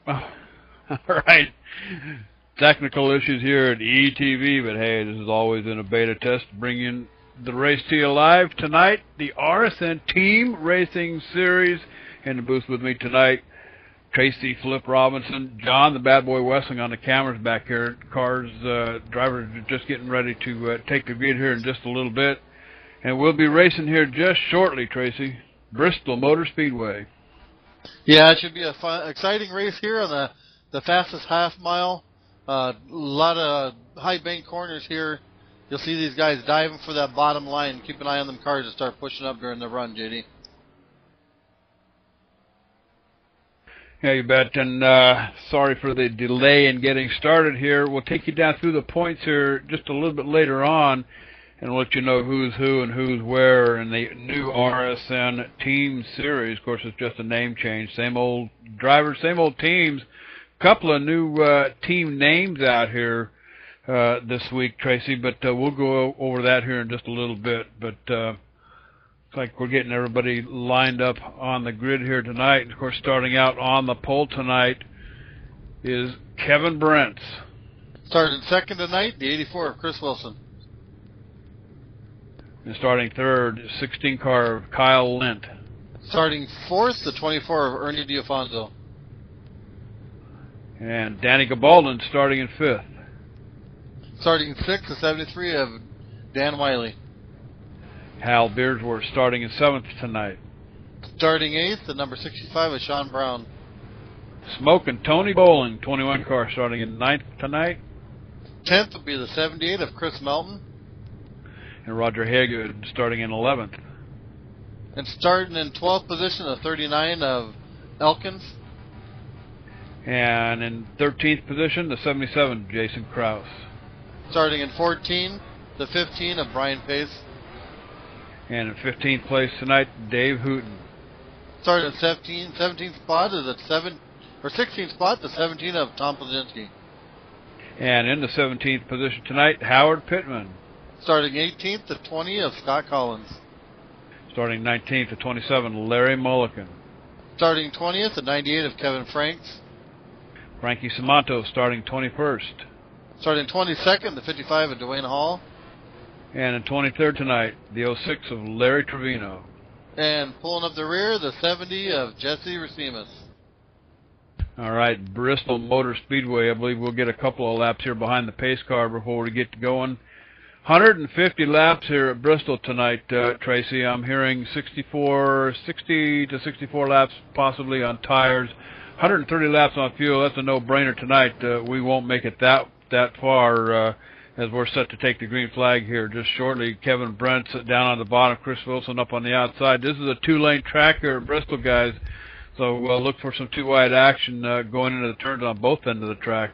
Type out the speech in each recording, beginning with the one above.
Oh, all right. Technical issues here at ETV, but hey, this is always in a beta test, bringing the race to you live tonight. The RSN Team Racing Series. In the booth with me tonight, Tracy Flip Robinson, John the Bad Boy Wessling on the cameras back here. Cars, drivers are just getting ready to take the grid here in just a little bit. And we'll be racing here just shortly, Tracy. Bristol Motor Speedway. Yeah, it should be a fun, exciting race here on the fastest half mile. A lot of high bank corners here. You'll see these guys diving for that bottom line. Keep an eye on them cars to start pushing up during the run, JD. Yeah, you bet. And sorry for the delay in getting started here. We'll take you down through the points here just a little bit later on and let you know who's who and who's where in the new RSN Team Series. Of course, it's just a name change. Same old drivers, same old teams. Couple of new team names out here this week, Tracy, but we'll go over that here in just a little bit. But looks like we're getting everybody lined up on the grid here tonight. And of course, starting out on the pole tonight is Kevin Brents. Starting second tonight, the 84 of Chris Wilson. And starting third, 16 car of Kyle Lent. Starting fourth, the 24 of Ernie D'Afonso. And Danny Gabaldon starting in fifth. Starting sixth, the 73 of Dan Wiley. Hal Beardsworth starting in seventh tonight. Starting eighth, the number 65 of Sean Brown. Smoking Tony Bowling, 21 car, starting in ninth tonight. 10th will be the 78 of Chris Melton. And Roger Haygood starting in 11th. And starting in 12th position, the 39 of Elkins. And in 13th position, the 77, Jason Krause. Starting in 14, the 15 of Brian Pace. And in 15th place tonight, Dave Hooten. Starting at 17th spot is the 16th spot, the 17 of Tom Plazinski. And in the 17th position tonight, Howard Pittman. Starting 18th, the 20 of Scott Collins. Starting 19th, the 27, Larry Mulliken. Starting 20th, the 98 of Kevin Franks. Frankie Samanto starting 21st. Starting 22nd, the 55 of Dwayne Hall. And in 23rd tonight, the 06 of Larry Trevino. And pulling up the rear, the 70 of Jesse Racimus. All right, Bristol Motor Speedway. I believe we'll get a couple of laps here behind the pace car before we get going. 150 laps here at Bristol tonight, Tracy. I'm hearing 60 to 64 laps possibly on tires. 130 laps on fuel. That's a no-brainer tonight. We won't make it that far as we're set to take the green flag here just shortly. Kevin Brent down on the bottom, Chris Wilson up on the outside. This is a two-lane track here at Bristol, guys, so look for some two-wide action going into the turns on both ends of the track.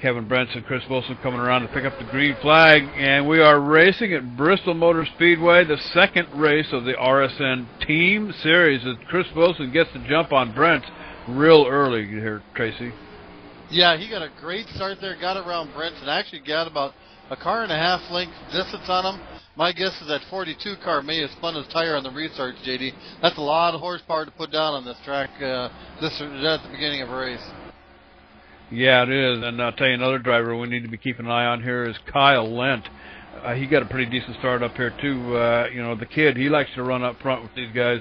Kevin Brent and Chris Wilson coming around to pick up the green flag, and we are racing at Bristol Motor Speedway, the second race of the RSN Team Series, as Chris Wilson gets the jump on Brent real early here, Tracy. Yeah, he got a great start there, got around Brent, and actually got about a car and a half length distance on him. My guess is that 42 car may have spun his tire on the restart, JD. That's a lot of horsepower to put down on this track at the beginning of a race. Yeah, it is, and I'll tell you another driver we need to be keeping an eye on here is Kyle Lent. He got a pretty decent start up here, too. The kid, he likes to run up front with these guys.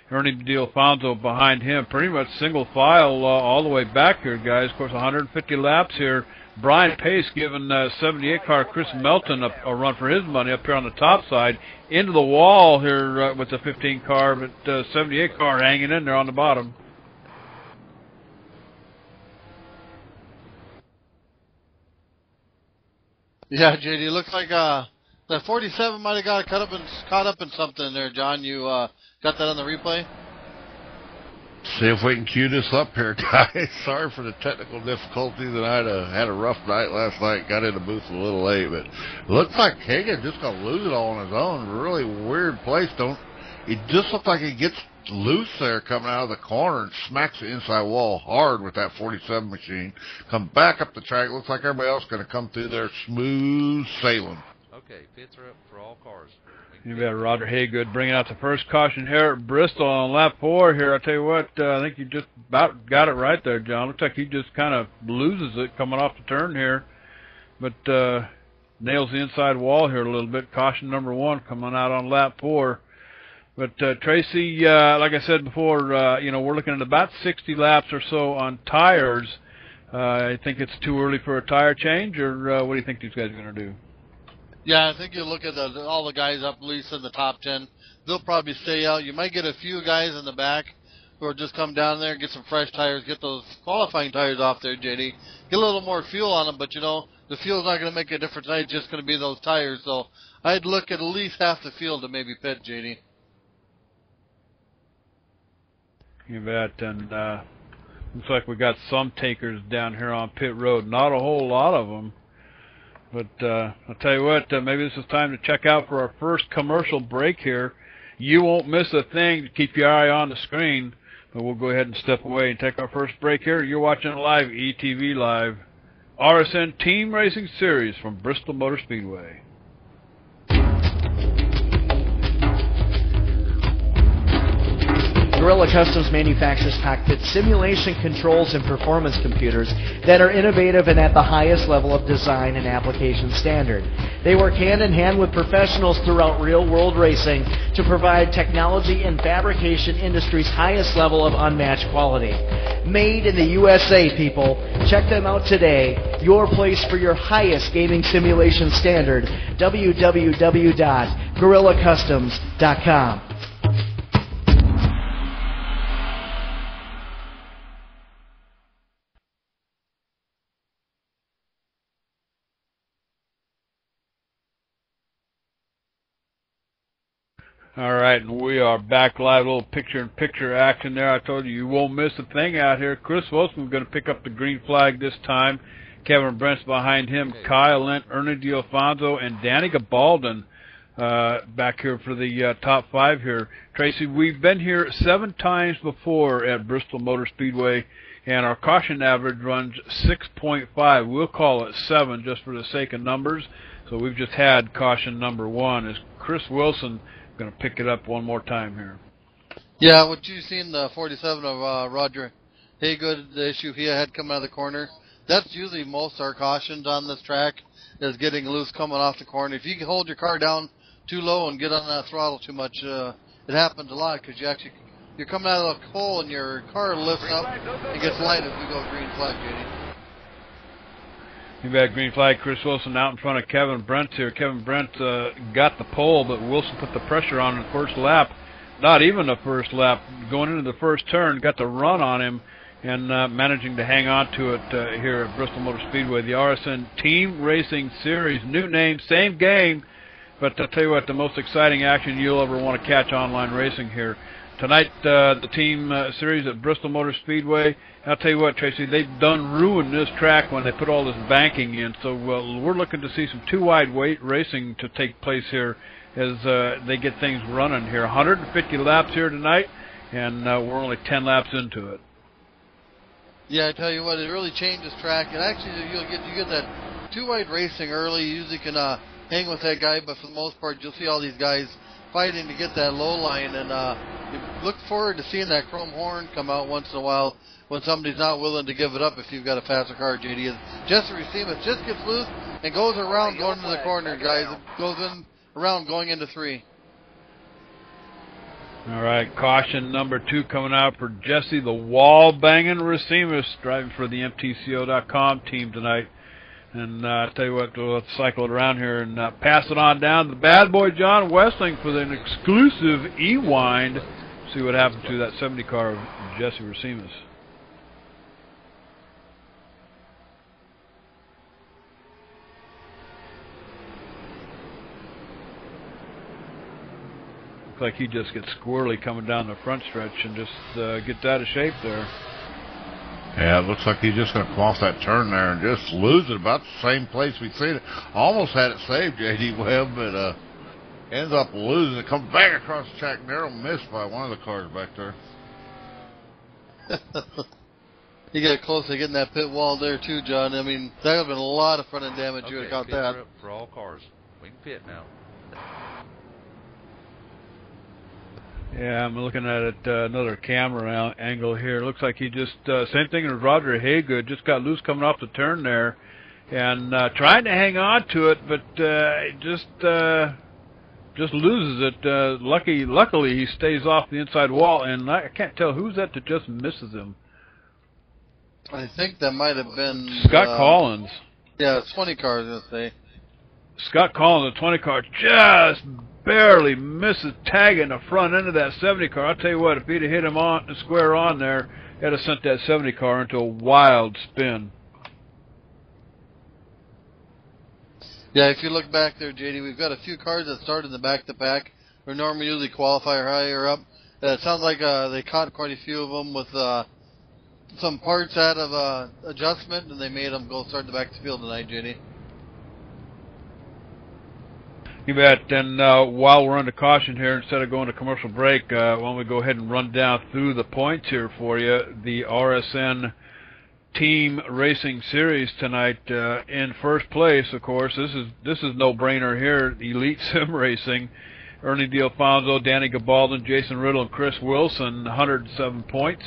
Ernie D'Alfonso behind him, pretty much single file all the way back here, guys. Of course, 150 laps here. Brian Pace giving 78 car Chris Melton a run for his money up here on the top side. Into the wall here with the 15 car, but 78 car hanging in there on the bottom. Yeah, JD, looks like that 47 might have got caught up in something there, John. You got that on the replay? See if we can cue this up here, guys. Sorry for the technical difficulties, and I had a rough night last night. Got in the booth a little late, but it looks like Hagan just going to lose it all on his own. Really weird place. It just looks like he gets loose there coming out of the corner and smacks the inside wall hard with that 47 machine. Come back up the track. Looks like everybody else going to come through there smooth sailing. Okay, pits are up for all cars. You bet, Roger Haygood bringing out the first caution here at Bristol on lap 4 here. I tell you what, I think you just about got it right there, John. Looks like he just kind of loses it coming off the turn here, but nails the inside wall here a little bit. Caution number 1 coming out on lap 4. But Tracy, like I said before, we're looking at about 60 laps or so on tires. I think it's too early for a tire change, or what do you think these guys are going to do? Yeah, I think you look at all the guys up, at least in the top 10. They'll probably stay out. You might get a few guys in the back who will just come down there, get some fresh tires, get those qualifying tires off there, JD. Get a little more fuel on them, but, the fuel's not going to make a difference tonight. It's just going to be those tires. So I'd look at least half the field to maybe pit, JD. You bet, and looks like we got some takers down here on pit road. Not a whole lot of them, but I'll tell you what, maybe this is time to check out for our first commercial break here. You won't miss a thing. Keep your eye on the screen, but we'll go ahead and step away and take our first break here. You're watching live, ETV Live, RSN Team Racing Series from Bristol Motor Speedway. Gorilla Customs manufactures cockpit simulation controls and performance computers that are innovative and at the highest level of design and application standard. They work hand in hand with professionals throughout real-world racing to provide technology and fabrication industry's highest level of unmatched quality. Made in the USA, people. Check them out today. Your place for your highest gaming simulation standard, www.gorillacustoms.com. All right, and we are back live. A little picture-in-picture action there. I told you, you won't miss a thing out here. Chris Wilson's going to pick up the green flag this time. Kevin Brent's behind him. Kyle Lent, Ernie D'Alfonso, and Danny Gabaldon back here for the top 5 here. Tracy, we've been here 7 times before at Bristol Motor Speedway, and our caution average runs 6.5. We'll call it 7 just for the sake of numbers. So we've just had caution number 1. Is Chris Wilson going to pick it up one more time here? Yeah, what you've seen, the 47 of Roger Haygood, the issue he had coming out of the corner, that's usually most of our cautions on this track, is getting loose coming off the corner. If you can hold your car down too low and get on that throttle too much, it happens a lot because you're coming out of the hole and your car lifts up and gets light as we go green flag, JD. You bet, green flag. Chris Wilson out in front of Kevin Brent here. Kevin Brent got the pole, but Wilson put the pressure on in the first lap. Not even the first lap. Going into the first turn, got the run on him, and managing to hang on to it here at Bristol Motor Speedway. The RSN Team Racing Series, new name, same game, but I'll tell you what, the most exciting action you'll ever want to catch online racing here. Tonight, the team series at Bristol Motor Speedway. I'll tell you what, Tracy, they've done ruin this track when they put all this banking in. So we're looking to see some two-wide racing to take place here as they get things running here. 150 laps here tonight, and we're only 10 laps into it. Yeah, I tell you what, it really changes track. And actually, you get that two-wide racing early. You usually can hang with that guy, but for the most part, you'll see all these guys fighting to get that low line. And you look forward to seeing that chrome horn come out once in a while when somebody's not willing to give it up if you've got a faster car, JD. Jesse Racema just gets loose and goes around going into the corner, guys. It goes in around going into 3. All right, caution number 2 coming out for Jesse, the wall-banging Racema, driving for the MTCO.com team tonight. And I'll tell you what, we'll cycle it around here and pass it on down to the bad boy John Westling for an exclusive E-wind. See what happened to that 70 car of Jesse Racema's. Looks like he just gets squirrely coming down the front stretch and just gets out of shape there. Yeah, it looks like he's just going to come off that turn there and just lose it about the same place we've seen it. Almost had it saved, J.D. Webb, but ends up losing it. Comes back across the track, narrow miss by one of the cars back there. He got close to getting that pit wall there too, John. I mean, that would have been a lot of front end damage. You would have got that. For all cars. We can pit now. Yeah, I'm looking at it, another camera angle here. Looks like he just, same thing as Roger Haygood, just got loose coming off the turn there. And trying to hang on to it, but just loses it. Luckily, he stays off the inside wall, and I can't tell who's that just misses him. I think that might have been Scott Collins. Yeah, 20 car, I was going to say. Scott Collins, the 20 car, just barely misses tagging the front end of that 70 car. I'll tell you what, if he'd have hit him on square on there, he'd have sent that 70 car into a wild spin. Yeah, if you look back there, JD, we've got a few cars that started in the back-to-back, or normally usually qualify higher up. It sounds like they caught quite a few of them with some parts out of adjustment, and they made them go start the back to field tonight, JD. You bet. And while we're under caution here, instead of going to commercial break, why don't we go ahead and run down through the points here for you. The RSN Team Racing Series tonight, in first place, of course. This is no-brainer here. Elite Sim Racing, Ernie D'Alfonso, Danny Gabaldon, Jason Riddle, and Chris Wilson, 107 points.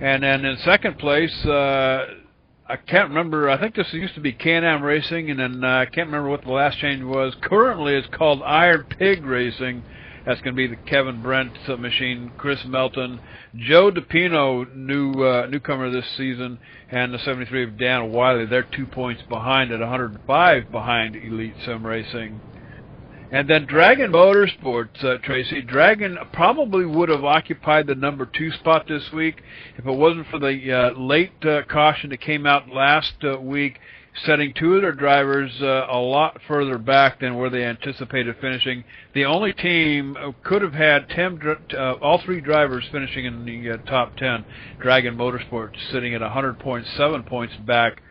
And then in second place, I can't remember. I think this used to be Can-Am Racing, and then I can't remember what the last change was. Currently, it's called Iron Pig Racing. That's going to be the Kevin Brent machine, Chris Melton, Joe DePino, newcomer this season, and the 73 of Dan Wiley. They're 2 points behind at 105 behind Elite Sim Racing. And then Dragon Motorsports, Tracy. Dragon probably would have occupied the number 2 spot this week if it wasn't for the late caution that came out last week, setting 2 of their drivers a lot further back than where they anticipated finishing. The only team could have had all 3 drivers finishing in the top 10. Dragon Motorsports sitting at 100.7 points back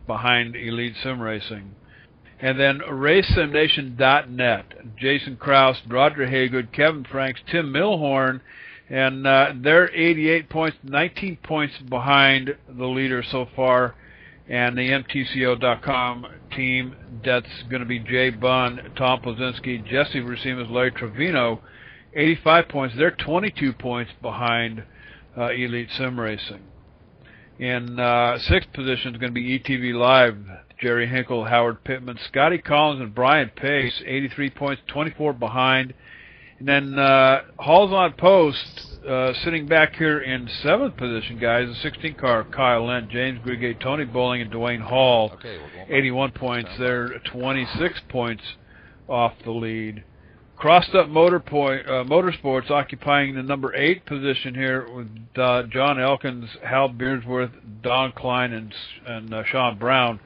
behind Elite Sim Racing. And then RaceSimNation.net, Jason Krause, Roger Haygood, Kevin Franks, Tim Milhorn, and they're 88 points, 19 points behind the leader so far. And the MTCO.com team, that's going to be Jay Bunn, Tom Plazinski, Jesse Racimos, Larry Trevino, 85 points. They're 22 points behind Elite Sim Racing. In sixth position is going to be ETV Live, Jerry Hinkle, Howard Pittman, Scotty Collins, and Brian Pace, 83 points, 24 behind. And then Halls on Post, sitting back here in seventh position, guys, the 16 car, Kyle Lent, James Grigate, Tony Bowling, and Dwayne Hall, 81 points. They're 26 points off the lead. Crossed Up Motorsports occupying the number 8 position here with John Elkins, Hal Beardsworth, Don Klein, and Sean Brown,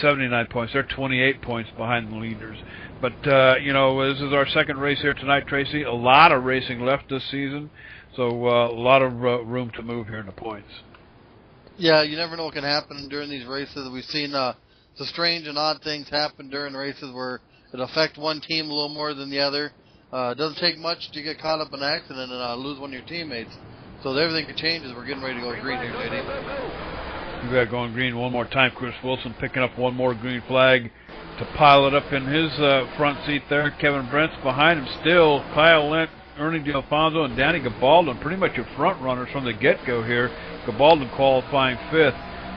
79 points. They're 28 points behind the leaders. But, this is our second race here tonight, Tracy. A lot of racing left this season, so a lot of room to move here in the points. Yeah, you never know what can happen during these races. We've seen the strange and odd things happen during races where it affect one team a little more than the other. It doesn't take much to get caught up in an accident and lose one of your teammates. So everything could change as we're getting ready to go green here, JD. We've got going green one more time. Chris Wilson picking up one more green flag to pile it up in his front seat there. Kevin Brent's behind him still. Kyle Lent, Ernie D'Alfonso, and Danny Gabaldon, pretty much your front runners from the get-go here. Gabaldon qualifying 5th,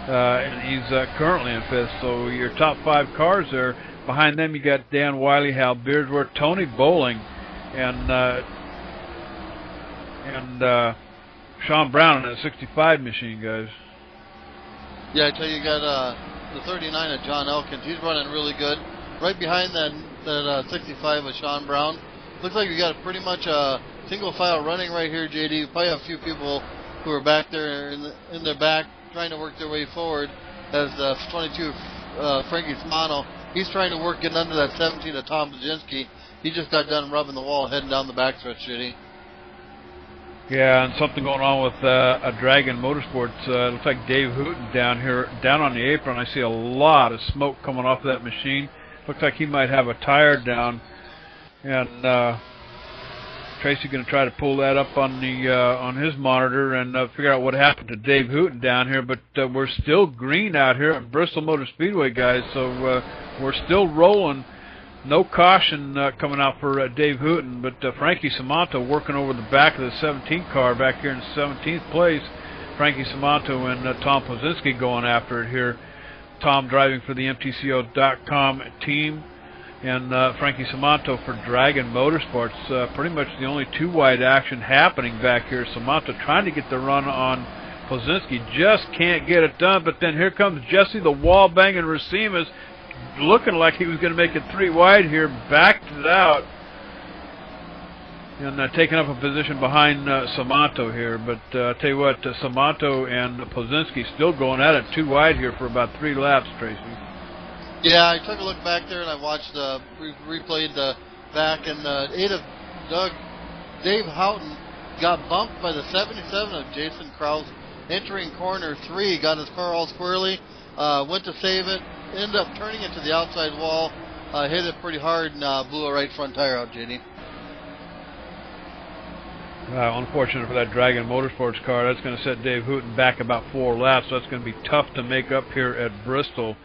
and he's currently in 5th. So your top 5 cars there. Behind them you got Dan Wiley, Hal Beardsworth, Tony Bowling, and Sean Brown in that 65 machine, guys. Yeah, I tell you, got the 39 of John Elkins. He's running really good. Right behind that 65 of Sean Brown. Looks like we got pretty much a single file running right here, JD. Probably a few people who are back there in the back trying to work their way forward. As 22 Frankie Smano, he's trying to work getting under that 17 of Tom Blazinski. He just got done rubbing the wall heading down the backstretch, JD. Yeah, and something going on with a Dragon Motorsports. Looks like Dave Hooten down on the apron. I see a lot of smoke coming off of that machine. Looks like he might have a tire down. And Tracy going to try to pull that up on his monitor and figure out what happened to Dave Hooten down here. But we're still green out here at Bristol Motor Speedway, guys. So we're still rolling. No caution coming out for Dave Hooten, but Frankie Samanto working over the back of the 17 car back here in 17th place. Frankie Samanto and Tom Pozinski going after it here. Tom driving for the MTCO.com team, and Frankie Samanto for Dragon Motorsports. Pretty much the only two-wide action happening back here. Samanto trying to get the run on Pozinski, just can't get it done, but then here comes Jesse the wall-banging Racimas, looking like he was going to make it three wide here, backed it out, and taking up a position behind Samanto here. But I tell you what, Samanto and Pozinski still going at it two wide here for about 3 laps, Tracy. Yeah, I took a look back there and I watched, replayed the back, and 8 of Dave Houghton got bumped by the 77 of Jason Krause entering corner 3, got his car all squirrely, went to save it, ended up turning it to the outside wall, hit it pretty hard, and blew a right front tire out, JD. Unfortunate for that Dragon Motorsports car. That's going to set Dave Hooten back about 4 laps, so that's going to be tough to make up here at Bristol.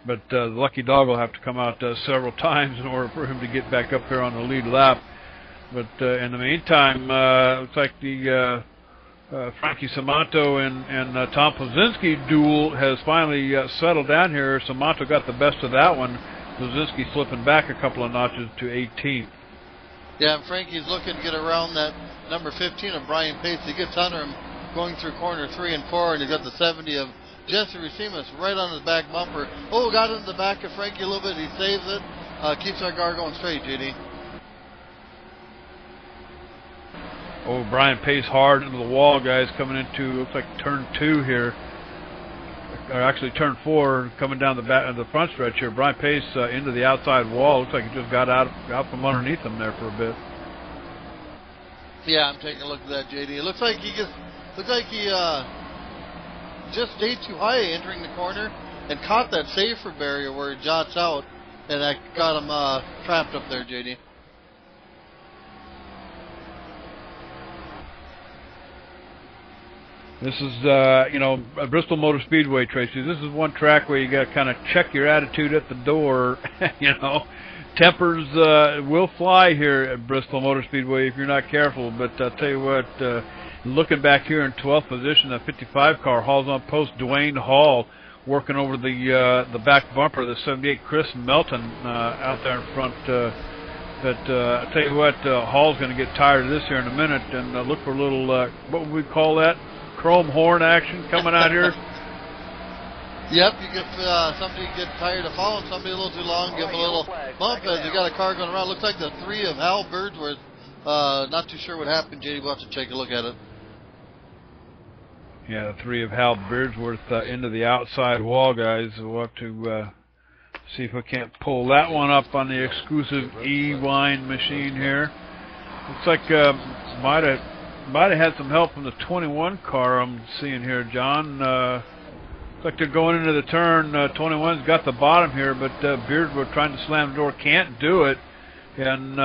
But the lucky dog will have to come out several times in order for him to get back up here on the lead lap. But in the meantime, looks like the Frankie Samanto and Tom Pozinski duel has finally settled down here. Samanto got the best of that one. Pozinski slipping back a couple of notches to 18th. Yeah, and Frankie's looking to get around that number 15 of Brian Pace. He gets under him going through corner 3 and 4, and he's got the 70 of Jesse Racimas right on his back bumper. Oh, got in the back of Frankie a little bit. He saves it. Keeps our car going straight, JD. Oh, Brian Pace hard into the wall, guys, coming into, looks like turn 2 here. Or actually turn 4, coming down the back of the front stretch here. Brian Pace into the outside wall. Looks like he just got out from underneath him there for a bit. Yeah, I'm taking a look at that, JD. It looks like he just stayed too high entering the corner and caught that safer barrier where it jots out, and that got him trapped up there, JD. This is, Bristol Motor Speedway, Tracy. This is one track where you got to kind of check your attitude at the door. Tempers will fly here at Bristol Motor Speedway if you're not careful. But I'll tell you what, looking back here in 12th position, the 55 car hauls on post. Dwayne Hall working over the back bumper, the 78 Chris Melton out there in front. But I'll tell you what, Hall's going to get tired of this here in a minute and look for a little, what would we call that? Chrome horn action coming out here. Yep, you get somebody get tired of following somebody a little too long, give them a little bump as you got a car going around. Looks like the 3 of Hal Birdsworth. Not too sure what happened, JD. We'll have to take a look at it. Yeah, the 3 of Hal Birdsworth into the outside wall, guys. We'll have to see if we can't pull that one up on the exclusive E-Wine machine here. Looks like might have had some help from the 21 car I'm seeing here, John. Looks like they're going into the turn. 21's got the bottom here, but Beardwood trying to slam the door, can't do it. And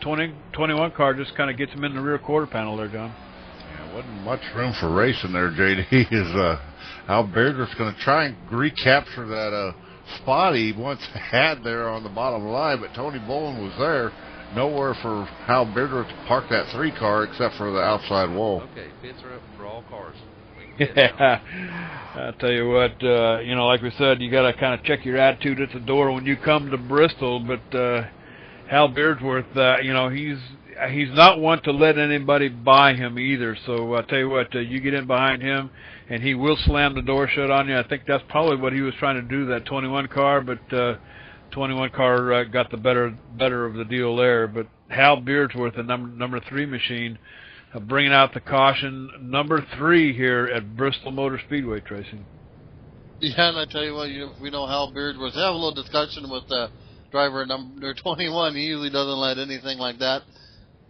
21 car just kind of gets him in the rear quarter panel there, John. Yeah, wasn't much room for racing there, JD. Al Beardwood's going to try and recapture that spot he once had there on the bottom line, but Tony Bowen was there. Nowhere for Hal Beardworth to park that 3 car except for the outside wall. Okay, pits are up for all cars. Yeah, I'll tell you what, like we said, you got to kind of check your attitude at the door when you come to Bristol. But Hal Beardworth, he's not one to let anybody by him either. So I'll tell you what, you get in behind him, and he will slam the door shut on you. I think that's probably what he was trying to do, that 21 car, but 21 car got the better of the deal there. But Hal Beardsworth, the number 3 machine, bringing out the caution, number 3 here at Bristol Motor Speedway, Tracy. Yeah, and I tell you what, we know Hal Beardsworth. Have a little discussion with the driver number 21. He usually doesn't let anything like that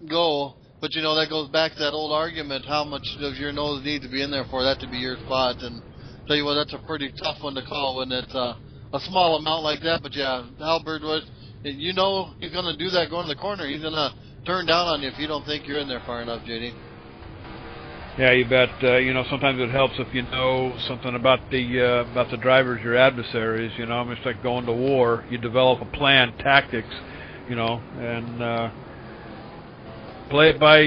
go. But that goes back to that old argument: how much does your nose need to be in there for that to be your spot? And tell you what, that's a pretty tough one to call when it's a small amount like that. But yeah, Hal Beardwood, he's going to do that going to the corner. He's going to turn down on you if you don't think you're in there far enough, JD. Yeah, you bet. Sometimes it helps if you know something about the drivers, your adversaries. It's like going to war. You develop a plan, tactics, and play it by,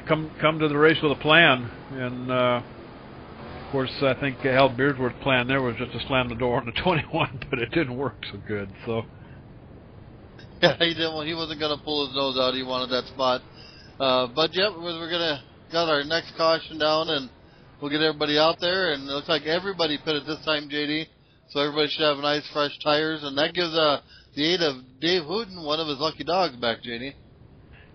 come to the race with a plan. And of course, I think Hal Beardsworth's plan there was just to slam the door on the 21, but it didn't work so good. So yeah, he didn't. He wasn't going to pull his nose out. He wanted that spot. But yep, we're gonna got our next caution down, and we'll get everybody out there. And it looks like everybody pitted this time, JD. So everybody should have nice fresh tires, and that gives the aid of Dave Hooten one of his lucky dogs back, JD.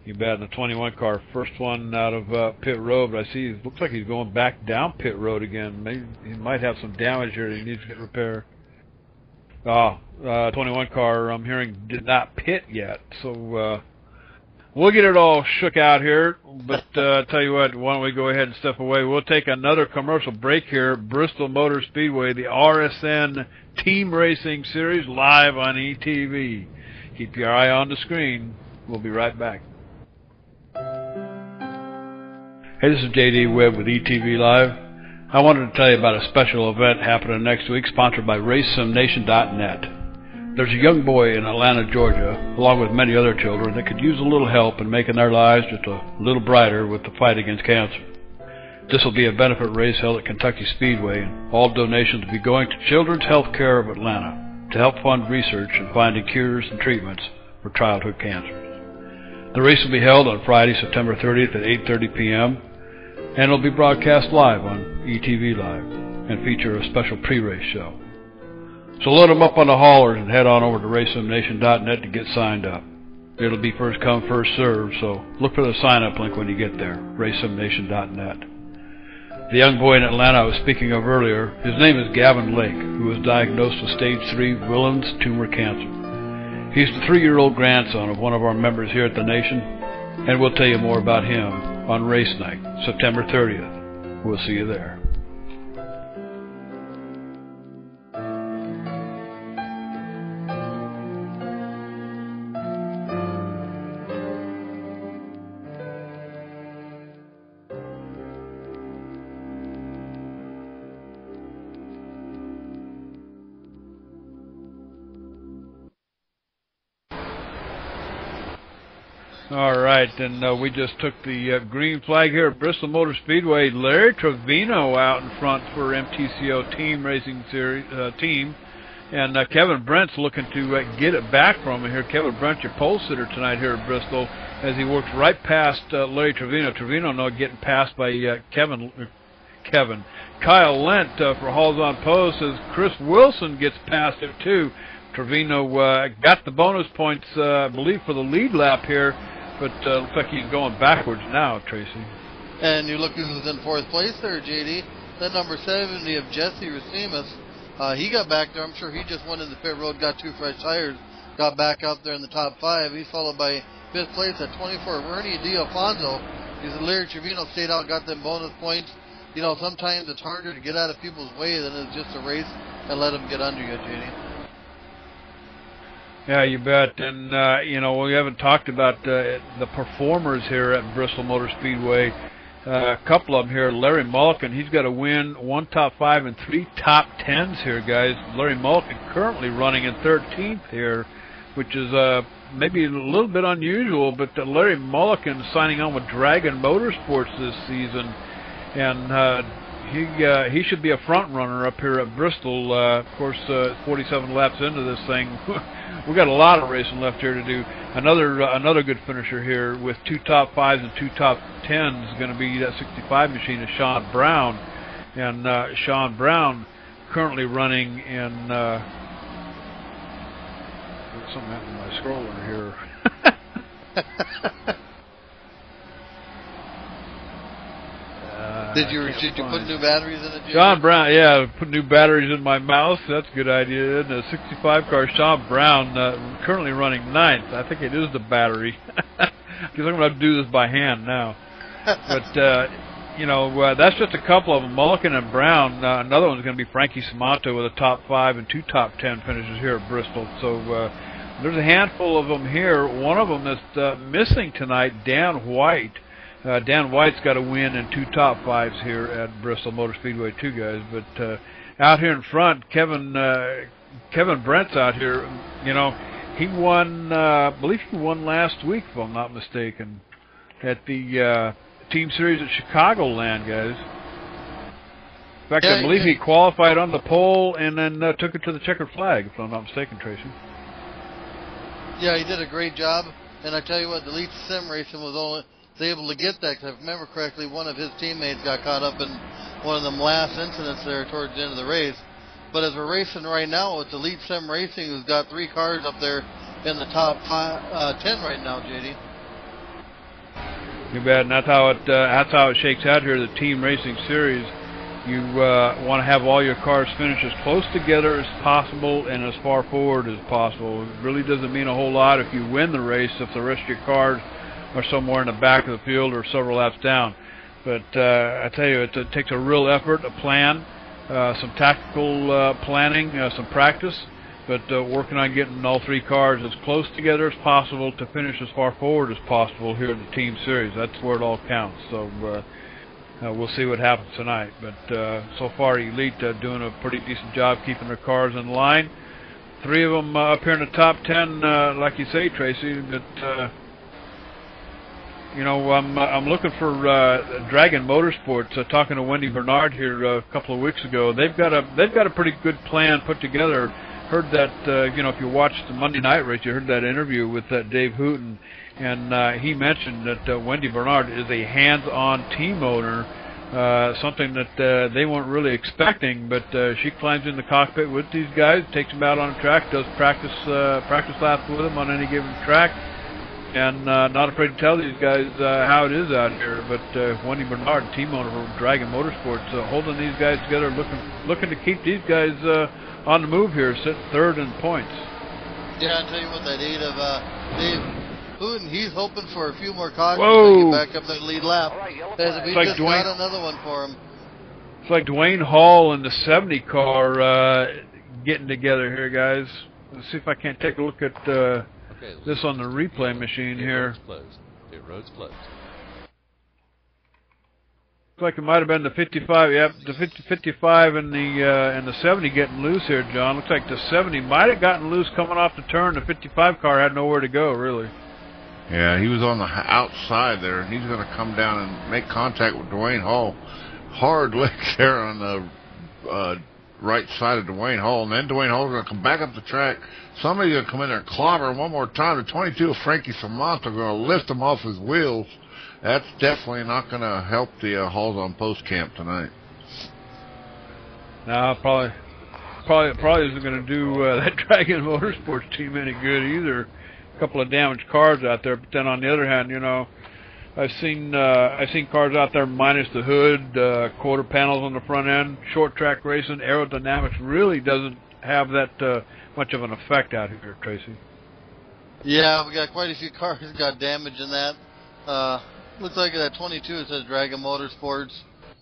You bet. In the 21 car, first one out of pit road, but I see it looks like he's going back down pit road again. Maybe he might have some damage here that he needs to get repaired. 21 car, I'm hearing, did not pit yet, so we'll get it all shook out here. But tell you what, why don't we go ahead and step away? We'll take another commercial break here. Bristol Motor Speedway, the RSN Team Racing Series, live on ETV. Keep your eye on the screen. We'll be right back. Hey, this is J.D. Webb with ETV Live. I wanted to tell you about a special event happening next week, sponsored by RaceSimNation.net. There's a young boy in Atlanta, Georgia, along with many other children, that could use a little help in making their lives just a little brighter with the fight against cancer. This will be a benefit race held at Kentucky Speedway, and all donations will be going to Children's Health Care of Atlanta to help fund research in finding cures and treatments for childhood cancers. The race will be held on Friday, September 30th at 8:30 p.m., and it'll be broadcast live on ETV Live and feature a special pre-race show. So load them up on the haulers and head on over to RaceSimNation.net to get signed up. It'll be first come, first served, so look for the sign-up link when you get there, RaceSimNation.net. The young boy in Atlanta I was speaking of earlier, his name is Gavin Lake, who was diagnosed with stage 3 Willem's tumor cancer. He's the 3-year-old grandson of one of our members here at the Nation, and we'll tell you more about him on race night, September 30th. We'll see you there. All right, and we just took the green flag here at Bristol Motor Speedway. Larry Trevino out in front for MTCO Team Racing Series team, and Kevin Brent's looking to get it back from him here. Kevin Brent, your pole sitter tonight here at Bristol, as he works right past Larry Trevino. Trevino now getting passed by Kyle Lent for hauls on post as Chris Wilson gets past him too. Trevino got the bonus points, I believe, for the lead lap here. But looks like he's going backwards now, Tracy. And you're looking who's in fourth place there, JD. That number 70 of Jesse Racines. He got back there. I'm sure he just went in the pit road, got 2 fresh tires, got back up there in the top 5. He's followed by fifth place at 24, Ernie D'Alfonso. He's Larry Trevino stayed out, got them bonus points. You know, sometimes it's harder to get out of people's way than it's just a race and let them get under you, JD. Yeah, you bet. And, we haven't talked about the performers here at Bristol Motor Speedway. A couple of them here. Larry Mulliken, he's got a win, 1 top 5 and 3 top 10s here, guys. Larry Mulliken currently running in 13th here, which is maybe a little bit unusual, but Larry Mulliken signing on with Dragon Motorsports this season. And he should be a front runner up here at Bristol. Of course, 47 laps into this thing. We've got a lot of racing left here to do. Another good finisher here with 2 top 5s and 2 top 10s is going to be that 65 machine is Sean Brown. And Sean Brown currently running in... something happened to my scroller here. Did you put new batteries in it, Jim? Sean Brown, yeah, put new batteries in my mouse. That's a good idea. And the 65 car, Sean Brown, currently running 9th. I think it is the battery. Because I'm going to do this by hand now. But, that's just a couple of them. Mulliken and Brown. Another one's going to be Frankie Simonto with a top 5 and 2 top 10 finishes here at Bristol. So there's a handful of them here. One of them is missing tonight, Dan White. Dan White's got a win and 2 top 5s here at Bristol Motor Speedway too, guys. But out here in front, Kevin Brent's out here. He won, I believe he won last week, if I'm not mistaken, at the Team Series at Chicagoland, guys. In fact, I believe he qualified on the pole and then took it to the checkered flag, if I'm not mistaken, Tracy. Yeah, he did a great job. And I tell you what, the Elite Sim Racing was able to get that, because if I remember correctly, one of his teammates got caught up in one of them last incidents there towards the end of the race. But as we're racing right now, it's Elite Sim Racing who's got 3 cars up there in the top 10 right now, JD. You bet, and that's how it shakes out here, the Team Racing Series. You want to have all your cars finish as close together as possible and as far forward as possible. It really doesn't mean a whole lot if you win the race if the rest of your cars are somewhere in the back of the field or several laps down. But I tell you, it takes a real effort, a plan, some tactical planning, some practice, but working on getting all 3 cars as close together as possible to finish as far forward as possible here in the Team Series. That's where it all counts. So we'll see what happens tonight. But so far, Elite doing a pretty decent job keeping their cars in line. 3 of them up here in the top 10, like you say, Tracy. But you know, I'm looking for Dragon Motorsports. Talking to Wendy Bernard here a couple of weeks ago, they've got a pretty good plan put together. Heard that you know, if you watched the Monday night race, you heard that interview with Dave Hooten. And he mentioned that Wendy Bernard is a hands-on team owner, something that they weren't really expecting. But she climbs in the cockpit with these guys, takes them out on the track, does practice laps with them on any given track, and not afraid to tell these guys how it is out here. But Wendy Bernard, team owner for Dragon Motorsports, holding these guys together, looking to keep these guys on the move here, sitting 3rd in points. Yeah, I'll tell you what, that 8 of Dave Hooten, he's hoping for a few more cautions to get back up that lead lap. As we just got another one for him. It's like Dwayne Hall and the 70 car getting together here, guys. Let's see if I can't take a look at this on the replay machine here. Road's closed. Looks like it might have been the 55. Yep, the 55 and the 70 getting loose here, John. Looks like the 70 might have gotten loose coming off the turn. The 55 car had nowhere to go, really. Yeah, he was on the outside there, and he's going to come down and make contact with Dwayne Hall. Hard legs there on the right side of Dwayne Hall, and then Dwayne Hall's going to come back up the track. Somebody's going to come in there and clobber him one more time. The 22 of Frankie Samanta are going to lift him off his wheels. That's definitely not going to help the Halls on Post camp tonight. No, probably isn't going to do that Dragon Motorsports team any good either. A couple of damaged cars out there, but then on the other hand, you know, I've seen cars out there minus the hood, quarter panels on the front end. Short track racing, aerodynamics really doesn't have that much of an effect out here, Tracy. Yeah, we got quite a few cars got damage in that. Looks like that 22, it says Dragon Motorsports.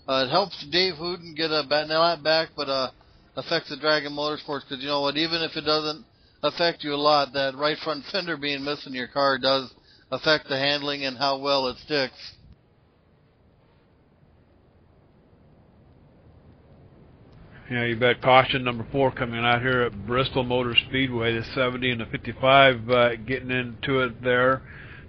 It helps Dave Hooten get a lap back, but affects the Dragon Motorsports, because you know what, even if it doesn't affect you a lot, that right front fender being missing in your car does affect the handling and how well it sticks. Yeah, you bet. Caution number 4 coming out here at Bristol Motor Speedway. The 70 and the 55 getting into it there.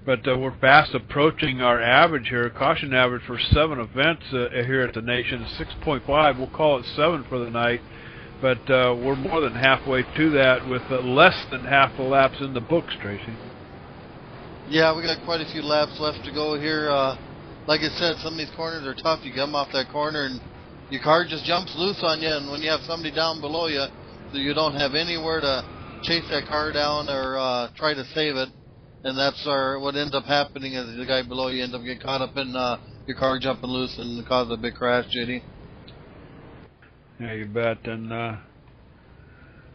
But we're fast approaching our average here. Caution average for 7 events here at the Nation is 6.5. We'll call it 7 for the night. But we're more than halfway to that with less than half the laps in the books, Tracy. Yeah, we got quite a few laps left to go here. Like I said, some of these corners are tough. You come off that corner and your car just jumps loose on you. And when you have somebody down below you, you don't have anywhere to chase that car down or try to save it. And that's what ends up happening is the guy below you ends up getting caught up in your car jumping loose and cause a big crash, JD. Yeah, you bet. And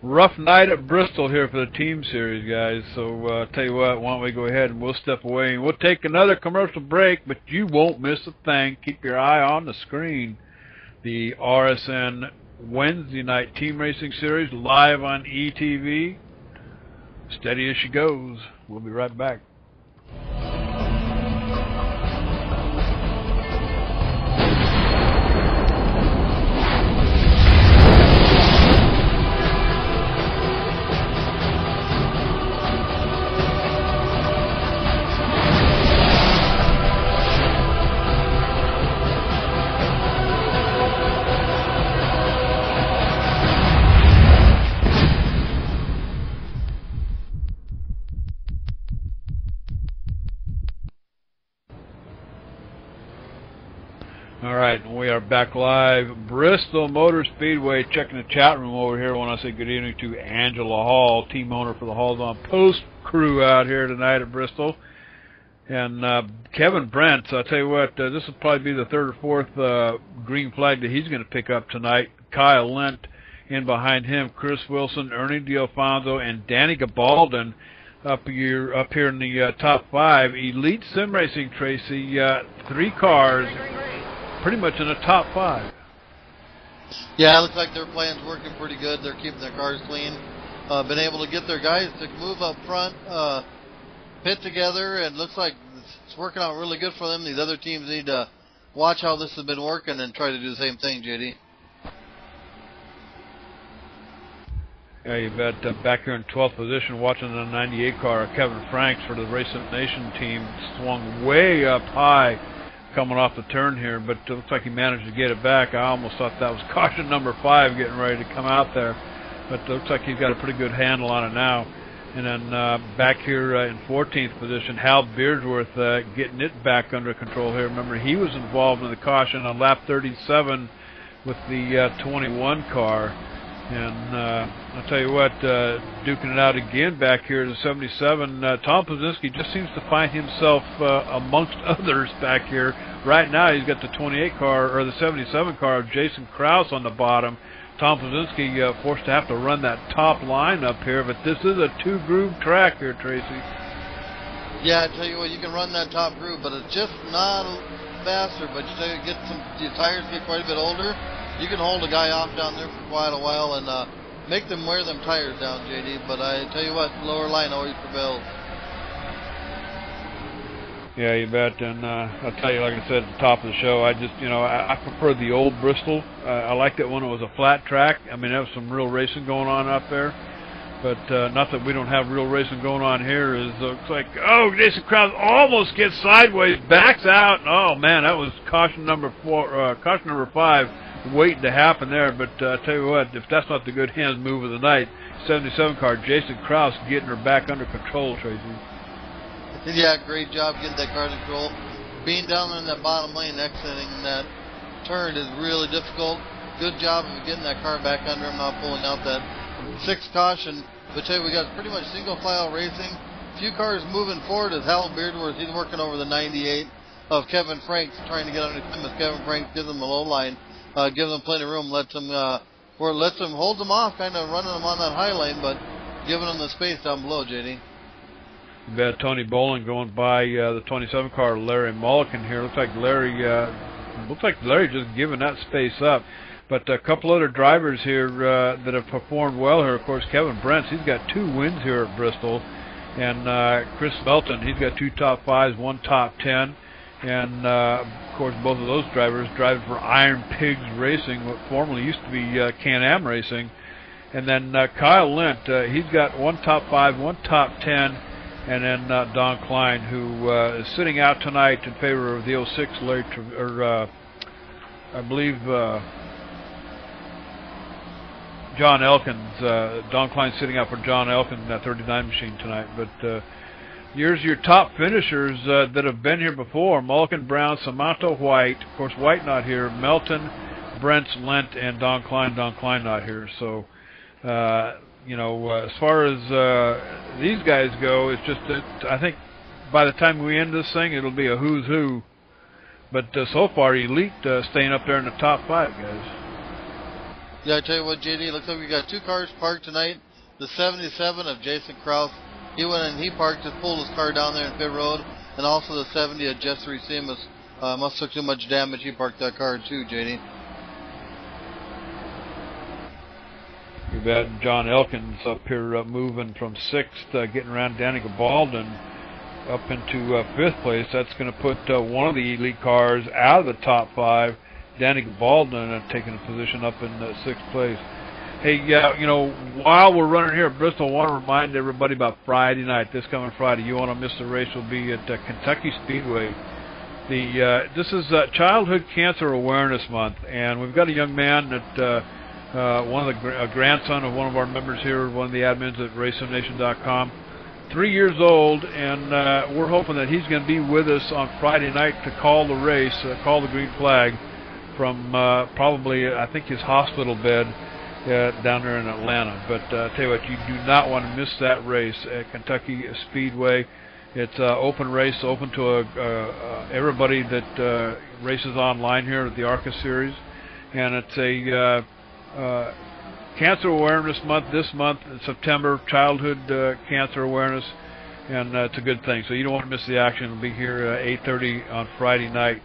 rough night at Bristol here for the team series, guys. So tell you what, why don't we go ahead and we'll step away and we'll take another commercial break, but you won't miss a thing. Keep your eye on the screen. The RSN Wednesday night team racing series live on ETV. Steady as she goes. We'll be right back. are back live. Bristol Motor Speedway, checking the chat room over here. I want to say good evening to Angela Hall, team owner for the Halls on Post crew out here tonight at Bristol. And Kevin Brent, I'll tell you what, this will probably be the third or fourth green flag that he's going to pick up tonight. Kyle Lent in behind him, Chris Wilson, Ernie D'Alfonso, and Danny Gabaldon up here in the top 5. Elite Sim Racing, Tracy, 3 cars pretty much in the top 5. Yeah, it looks like their plan's working pretty good. They're keeping their cars clean. Been able to get their guys to move up front, pit together, and looks like it's working out really good for them. These other teams need to watch how this has been working and try to do the same thing, JD. Yeah, you bet. Back here in 12th position, watching the 98 car, Kevin Franks for the Racing Nation team, swung way up high coming off the turn here, but it looks like he managed to get it back. I almost thought that was caution number 5 getting ready to come out there, but it looks like he's got a pretty good handle on it now. And then back here in 14th position, Hal Beardsworth getting it back under control here. Remember, he was involved in the caution on lap 37 with the 21 car. And I'll tell you what, duking it out again back here to 77. Tom Pazinski just seems to find himself amongst others back here. Right now, he's got the 28 car, or the 77 car of Jason Krause on the bottom. Tom Pazinski forced to have to run that top line up here, but this is a 2-groove track here, Tracy. Yeah, I tell you what, you can run that top groove, but it's just not faster. But your tires get quite a bit older. You can hold a guy off down there for quite a while and make them wear them tires down, JD. But I tell you what, lower line always prevails. Yeah, you bet. And I'll tell you, like I said at the top of the show, I just, I prefer the old Bristol. I liked it when it was a flat track. I mean, there was some real racing going on up there. But not that we don't have real racing going on here. It's like, oh, Jason Krause almost gets sideways, backs out. Oh man, that was caution number 5 waiting to happen there. But I tell you what, if that's not the good hands move of the night, 77 car Jason Krause getting her back under control, Tracy. Yeah, great job getting that car under control. Being down in that bottom lane, exiting that turn is really difficult. Good job of getting that car back under him, not pulling out that 6th caution. But tell you, we got pretty much single file racing. A few cars moving forward as Hal Beardworth, he's working over the 98 of Kevin Franks, trying to get underneath him as Kevin Franks gives them a low line, gives them plenty of room, lets them hold them off, kind of running them on that high lane, but giving them the space down below, JD. You bet. Tony Bolin going by the 27 car, Larry Mulliken here. Looks like Larry just giving that space up. But a couple other drivers here that have performed well here. Of course, Kevin Brents, he's got 2 wins here at Bristol. And Chris Melton, he's got 2 top 5s, 1 top 10. And, of course, both of those drivers driving for Iron Pigs Racing, what formerly used to be Can-Am Racing. And then Kyle Lent, he's got 1 top 5, 1 top 10. And then Don Klein, who is sitting out tonight in favor of the 06 Larry, I believe John Elkins. Don Klein sitting out for John Elkins in that 39 machine tonight. But here's your top finishers that have been here before: Mulliken, Brown, Samato, White. Of course, White not here. Melton, Brents, Lent, and Don Klein. Don Klein not here. So. As far as these guys go, it's just that I think by the time we end this thing, it'll be a who's who. But so far, Elite staying up there in the top 5, guys. Yeah, I tell you what, JD, looks like we got 2 cars parked tonight. The 77 of Jason Krause, he went and he parked, just pulled his car down there in pit road, and also the 70 of Jesse Seamus must took too much damage. He parked that car too, JD. We've had John Elkins up here moving from 6th, getting around Danny Gabaldon up into 5th place. That's going to put one of the Elite cars out of the top 5. Danny Gabaldon taking a position up in 6th place. Hey, while we're running here at Bristol, I want to remind everybody about Friday night. This coming Friday, you want to miss the race, will be at Kentucky Speedway. This is Childhood Cancer Awareness Month, and we've got a young man that a grandson of one of our members here, one of the admins at RaceSimNation.com, 3 years old, and we're hoping that he's going to be with us on Friday night to call the race, call the green flag. from probably, I think, his hospital bed down there in Atlanta. But I tell you what, you do not want to miss that race at Kentucky Speedway. It's an open race, open to everybody that races online here at the ARCA Series. And it's a Cancer Awareness Month this month, in September, Childhood Cancer Awareness, and it's a good thing. So you don't want to miss the action. It'll be here 8:30 on Friday night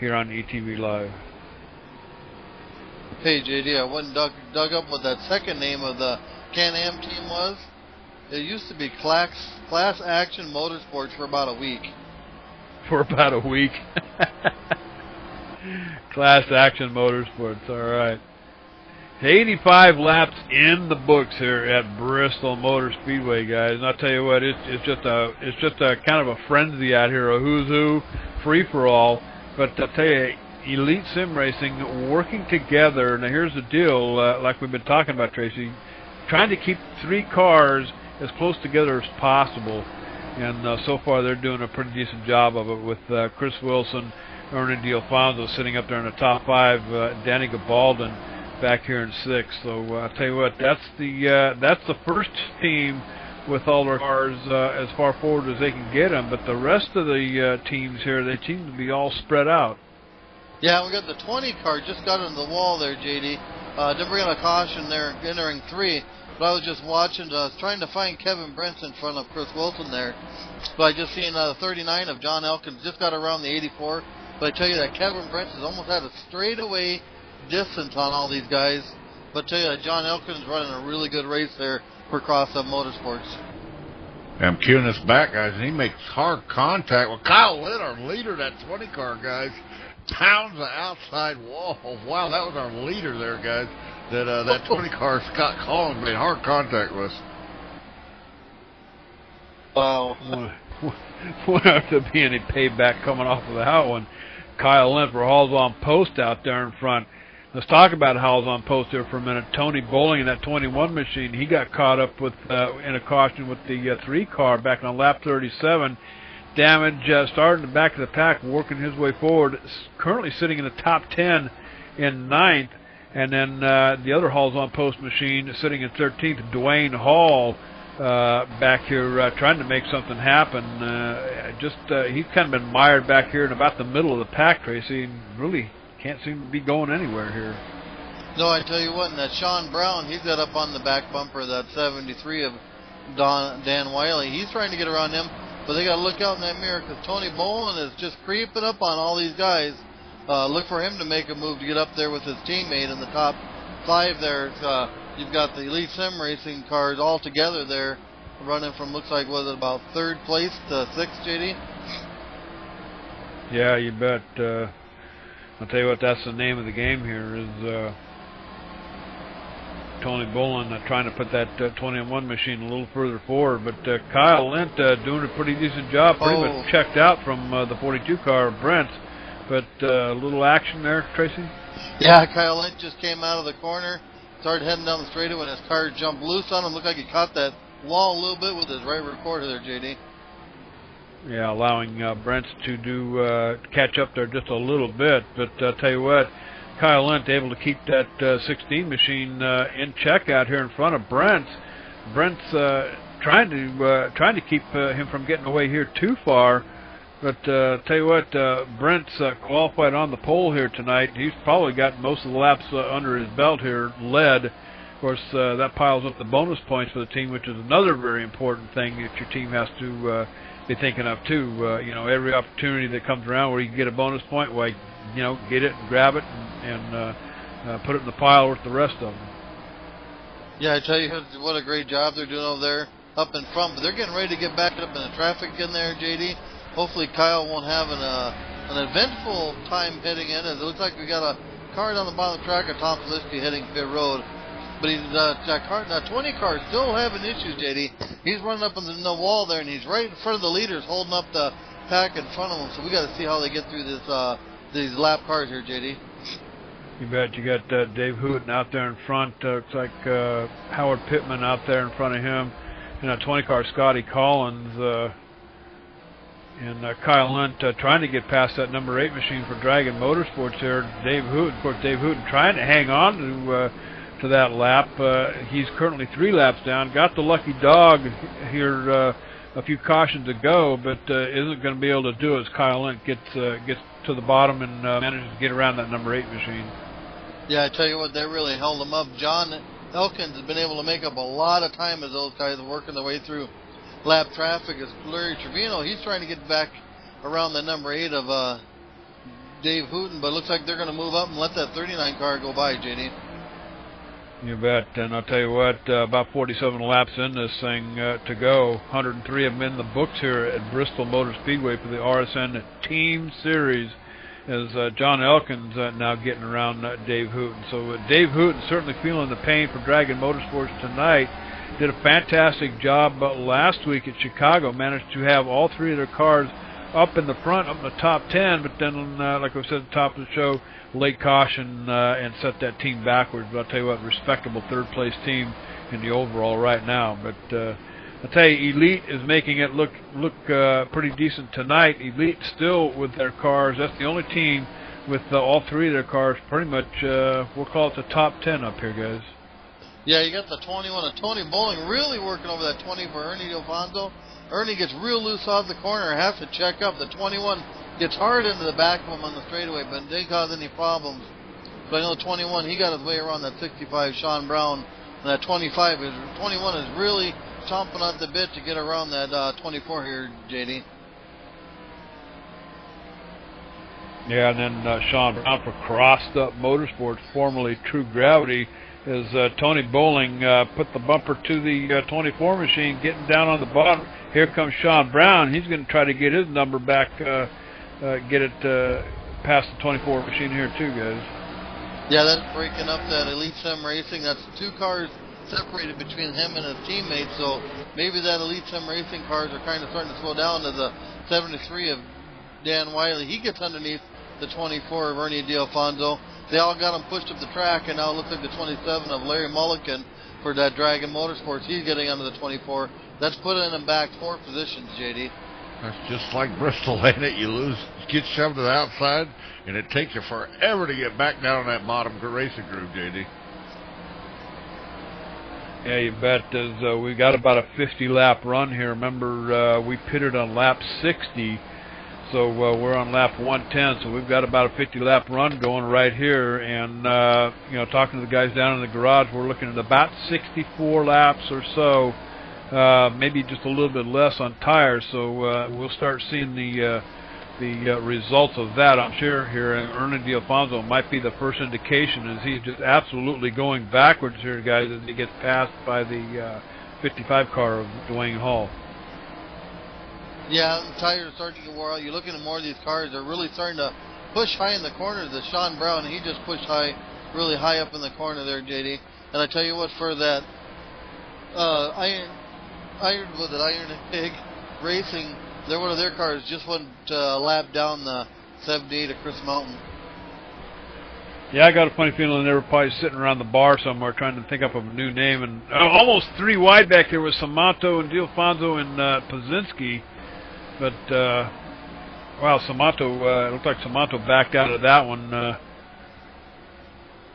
here on ETV Live. Hey, JD, I went and dug up what that second name of the Can-Am team was. It used to be Class Action Motorsports for about a week. For about a week. Class Action Motorsports, all right. 85 laps in the books here at Bristol Motor Speedway, guys. And I'll tell you what, it's just a kind of a frenzy out here, a who's who, free for all. But I'll tell you, Elite Sim Racing working together. Now here's the deal, like we've been talking about, Tracy, trying to keep 3 cars as close together as possible. And so far they're doing a pretty decent job of it with Chris Wilson, Ernie D'Alfonso sitting up there in the top 5, Danny Gabaldon back here in 6th. So I'll tell you what, that's the first team with all their cars as far forward as they can get them. But the rest of the teams here, they seem to be all spread out. Yeah, we got the 20 car just got into the wall there, JD. Didn't bring in a caution there, entering 3. But I was just watching, I was trying to find Kevin Brents in front of Chris Wilson there. But I just seen the 39 of John Elkins just got around the 84. But I tell you that Kevin Brents has almost had a straightaway distance on all these guys. But I tell you that John Elkins running a really good race there for Cross-Up Motorsports. I'm queuing this back, guys, and he makes hard contact with Kyle Litt, our leader, that 20 car, guys. Pounds the outside wall. Wow, that was our leader there, guys. That 20 car Scott Collins made hard contact with. Wow. Won't have to be any payback coming off of that one. Kyle Litt for hauls on post out there in front. Let's talk about hauls on post here for a minute. Tony Bowling in that 21 machine, he got caught up with in a caution with the 3 car back on lap 37. Damage starting in the back of the pack, working his way forward. Currently sitting in the top 10 in 9th. And then the other hauls on post machine sitting in 13th, Dwayne Hall back here trying to make something happen. He's kind of been mired back here in about the middle of the pack, Tracy, and really can't seem to be going anywhere here. No, I tell you what, and that Sean Brown, he's got up on the back bumper of that 73 of Dan Wiley. He's trying to get around him, but they got to look out in that mirror because Tony Boland is just creeping up on all these guys. Look for him to make a move to get up there with his teammate in the top 5 there. You've got the Elite Sim Racing cars all together there, running from, looks like, was it about 3rd place to 6th, JD? Yeah, you bet. I'll tell you what, that's the name of the game here, is Tony Boland trying to put that 21 machine a little further forward. But Kyle Litt doing a pretty decent job, pretty much checked out from the 42 car of Brent. But a little action there, Tracy? Yeah, Kyle Litt just came out of the corner, started heading down the straightaway when his car jumped loose on him. Looked like he caught that wall a little bit with his right rear quarter there, JD. Yeah, allowing Brent to catch up there just a little bit. But I'll tell you what, Kyle Litt able to keep that 16 machine in check out here in front of Brent. Brent's trying to keep him from getting away here too far. But tell you what, Brent's qualified on the pole here tonight. He's probably got most of the laps under his belt here, led. Of course, that piles up the bonus points for the team, which is another very important thing that your team has to be thinking of too. Every opportunity that comes around where you can get a bonus point, well, get it and grab it and put it in the pile with the rest of them. Yeah, I tell you what a great job they're doing over there up in front. But they're getting ready to get back up in the traffic in there, JD. Hopefully Kyle won't have an eventful time heading in. It looks like we got a car down the bottom of the track of Tom Felicity heading pit road. But that 20 car still having issues, JD. He's running up on the wall there, and he's right in front of the leaders, holding up the pack in front of him. So we got to see how they get through these lap cars here, JD. You bet. You got Dave Hooten out there in front. Looks like Howard Pittman out there in front of him. And a 20 car Scotty Collins And Kyle Hunt trying to get past that number 8 machine for Dragon Motorsports there. Dave Hooten, of course, Dave Hooten trying to hang on to that lap. He's currently 3 laps down. Got the lucky dog here a few cautions to go, but isn't going to be able to do it as Kyle Hunt gets to the bottom and manages to get around that number 8 machine. Yeah, I tell you what, they really held him up. John Elkins has been able to make up a lot of time as those guys are working their way through lap traffic. As Larry Trevino, he's trying to get back around the number 8 of Dave Hooten, but it looks like they're going to move up and let that 39 car go by, JD. You bet. And I'll tell you what, about 47 laps in this thing to go. 103 of them in the books here at Bristol Motor Speedway for the RSN Team Series, as John Elkins now getting around Dave Hooten. So Dave Hooten certainly feeling the pain for Dragon Motorsports tonight. Did a fantastic job last week at Chicago. Managed to have all 3 of their cars up in the front, up in the top 10, but then, like I said at the top of the show, late caution and set that team backwards. But I'll tell you what, respectable third-place team in the overall right now. But I'll tell you, Elite is making it look pretty decent tonight. Elite still with their cars. That's the only team with all 3 of their cars pretty much, we'll call it the top 10 up here, guys. Yeah, you got the 21 of Tony Bowling really working over that 20 for Ernie Alfonso. Ernie gets real loose off the corner, has to check up. The 21 gets hard into the back of him on the straightaway, but didn't cause any problems. But I know the 21, he got his way around that 65, Sean Brown, and that 21 is really chomping at the bit to get around that 24 here, JD. Yeah, and then Sean Brown for Crossed Up Motorsports, formerly True Gravity, as Tony Bowling put the bumper to the 24 machine, getting down on the bottom. Here comes Sean Brown. He's going to try to get his number back, get it past the 24 machine here too, guys. Yeah, that's breaking up that Elite Sim Racing. That's 2 cars separated between him and his teammates, so maybe that Elite Sim Racing cars are kind of starting to slow down to the 73 of Dan Wiley. He gets underneath the 24 of Ernie D'Alfonso. They all got him pushed up the track, and now it looks like the 27 of Larry Mulliken for that Dragon Motorsports. He's getting under the 24. That's putting him back 4 positions, JD. That's just like Bristol, ain't it? You get shoved to the outside, and it takes you forever to get back down on that bottom racing groove, JD. Yeah, you bet. As we got about a 50-lap run here. Remember, we pitted on lap 60. So we're on lap 110, so we've got about a 50-lap run going right here. And, talking to the guys down in the garage, we're looking at about 64 laps or so, maybe just a little bit less on tires. So we'll start seeing the results of that, I'm sure, here. And Ernie D'Alfonso might be the first indication, as he's just absolutely going backwards here, guys, as he gets passed by the 55 car of Dwayne Hall. Yeah, the tires are starting to get wore out. You're looking at more of these cars. They're really starting to push high in the corner. The Sean Brown, he just pushed really high up in the corner there, JD. And I tell you what, for that Iron Pig Racing, one of their cars just went a lap down the 78 of Chris Mountain. Yeah, I got a funny feeling they were probably sitting around the bar somewhere trying to think up of a new name. And almost 3 wide back there with Samato and D'Alfonso and Pazinski. But, wow, Samato, it looked like Samato backed out of that one,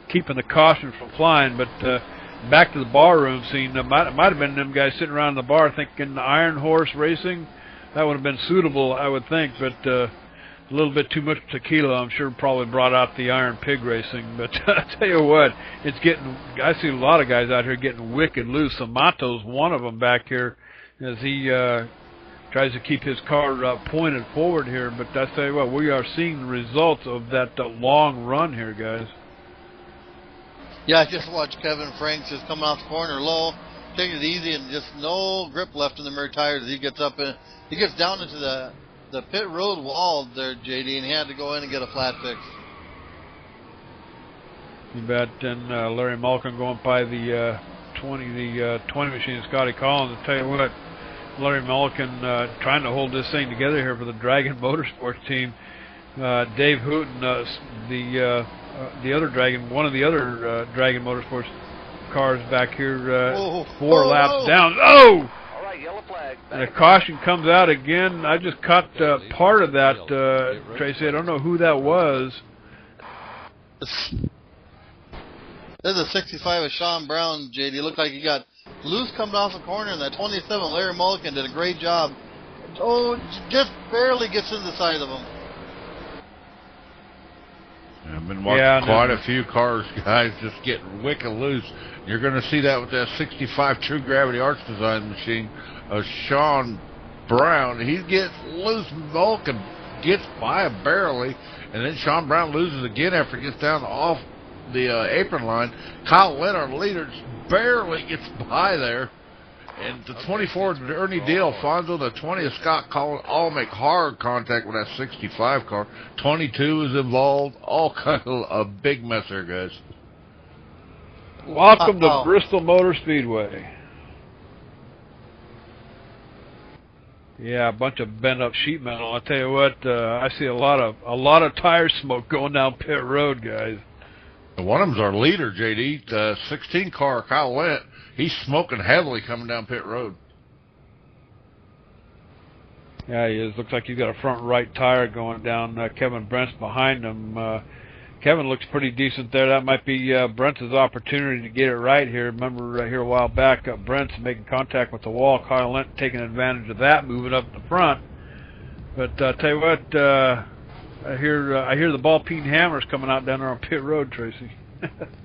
keeping the caution from flying. But back to the barroom scene, might have been them guys sitting around the bar thinking Iron Horse Racing. That would have been suitable, I would think, but a little bit too much tequila, I'm sure, probably brought out the Iron Pig Racing. But I tell you what, I see a lot of guys out here getting wicked loose. Samato's one of them back here as he tries to keep his car pointed forward here. But I tell you what, we are seeing the results of that long run here, guys. Yeah, I just watched Kevin Franks just come off the corner low, taking it easy, and just no grip left in the rear tires as he gets up in. He gets down into the pit road wall there, JD, and he had to go in and get a flat fix. You bet. And Larry Mulliken going by the 20 machine, Scotty Collins. I'll tell you what, Larry Mulliken trying to hold this thing together here for the Dragon Motorsports team. Dave Hooten, the other Dragon, one of the other Dragon Motorsports cars back here, 4 laps down. Oh! All right, yellow flag. And a caution comes out again. I just caught part of that, Tracy. I don't know who that was. There's a 65 of Sean Brown, JD. Looked like he got loose coming off the corner, and that 27 Larry Mulligan did a great job. Oh, just barely gets in the side of him. I've been watching quite a few cars, guys, just getting wicked loose. You're going to see that with that 65 True Gravity Arch Design machine. Sean Brown, he gets loose. Vulcan gets by barely, and then Sean Brown loses again after he gets down off the apron line. Kyle Leonard, leader, barely gets by there. And the 24 Ernie D'Alfonso, the 20 of Scott Collins, all make hard contact with that 65 car. 22 is involved. All kind of a big mess there, guys. Welcome to Bristol Motor Speedway. Yeah, a bunch of bent up sheet metal. I tell you what, I see a lot of tire smoke going down pit road, guys. One of them's our leader, JD. The 16 car, Kyle Lent. He's smoking heavily coming down pit road. Yeah, he is. Looks like he's got a front right tire going down. Kevin Brent's behind him. Kevin looks pretty decent there. That might be Brent's opportunity to get it right here. Remember here a while back, Brent's making contact with the wall. Kyle Lent taking advantage of that, moving up the front. But tell you what, I hear the ball-peen hammers coming out down there on pit road, Tracy.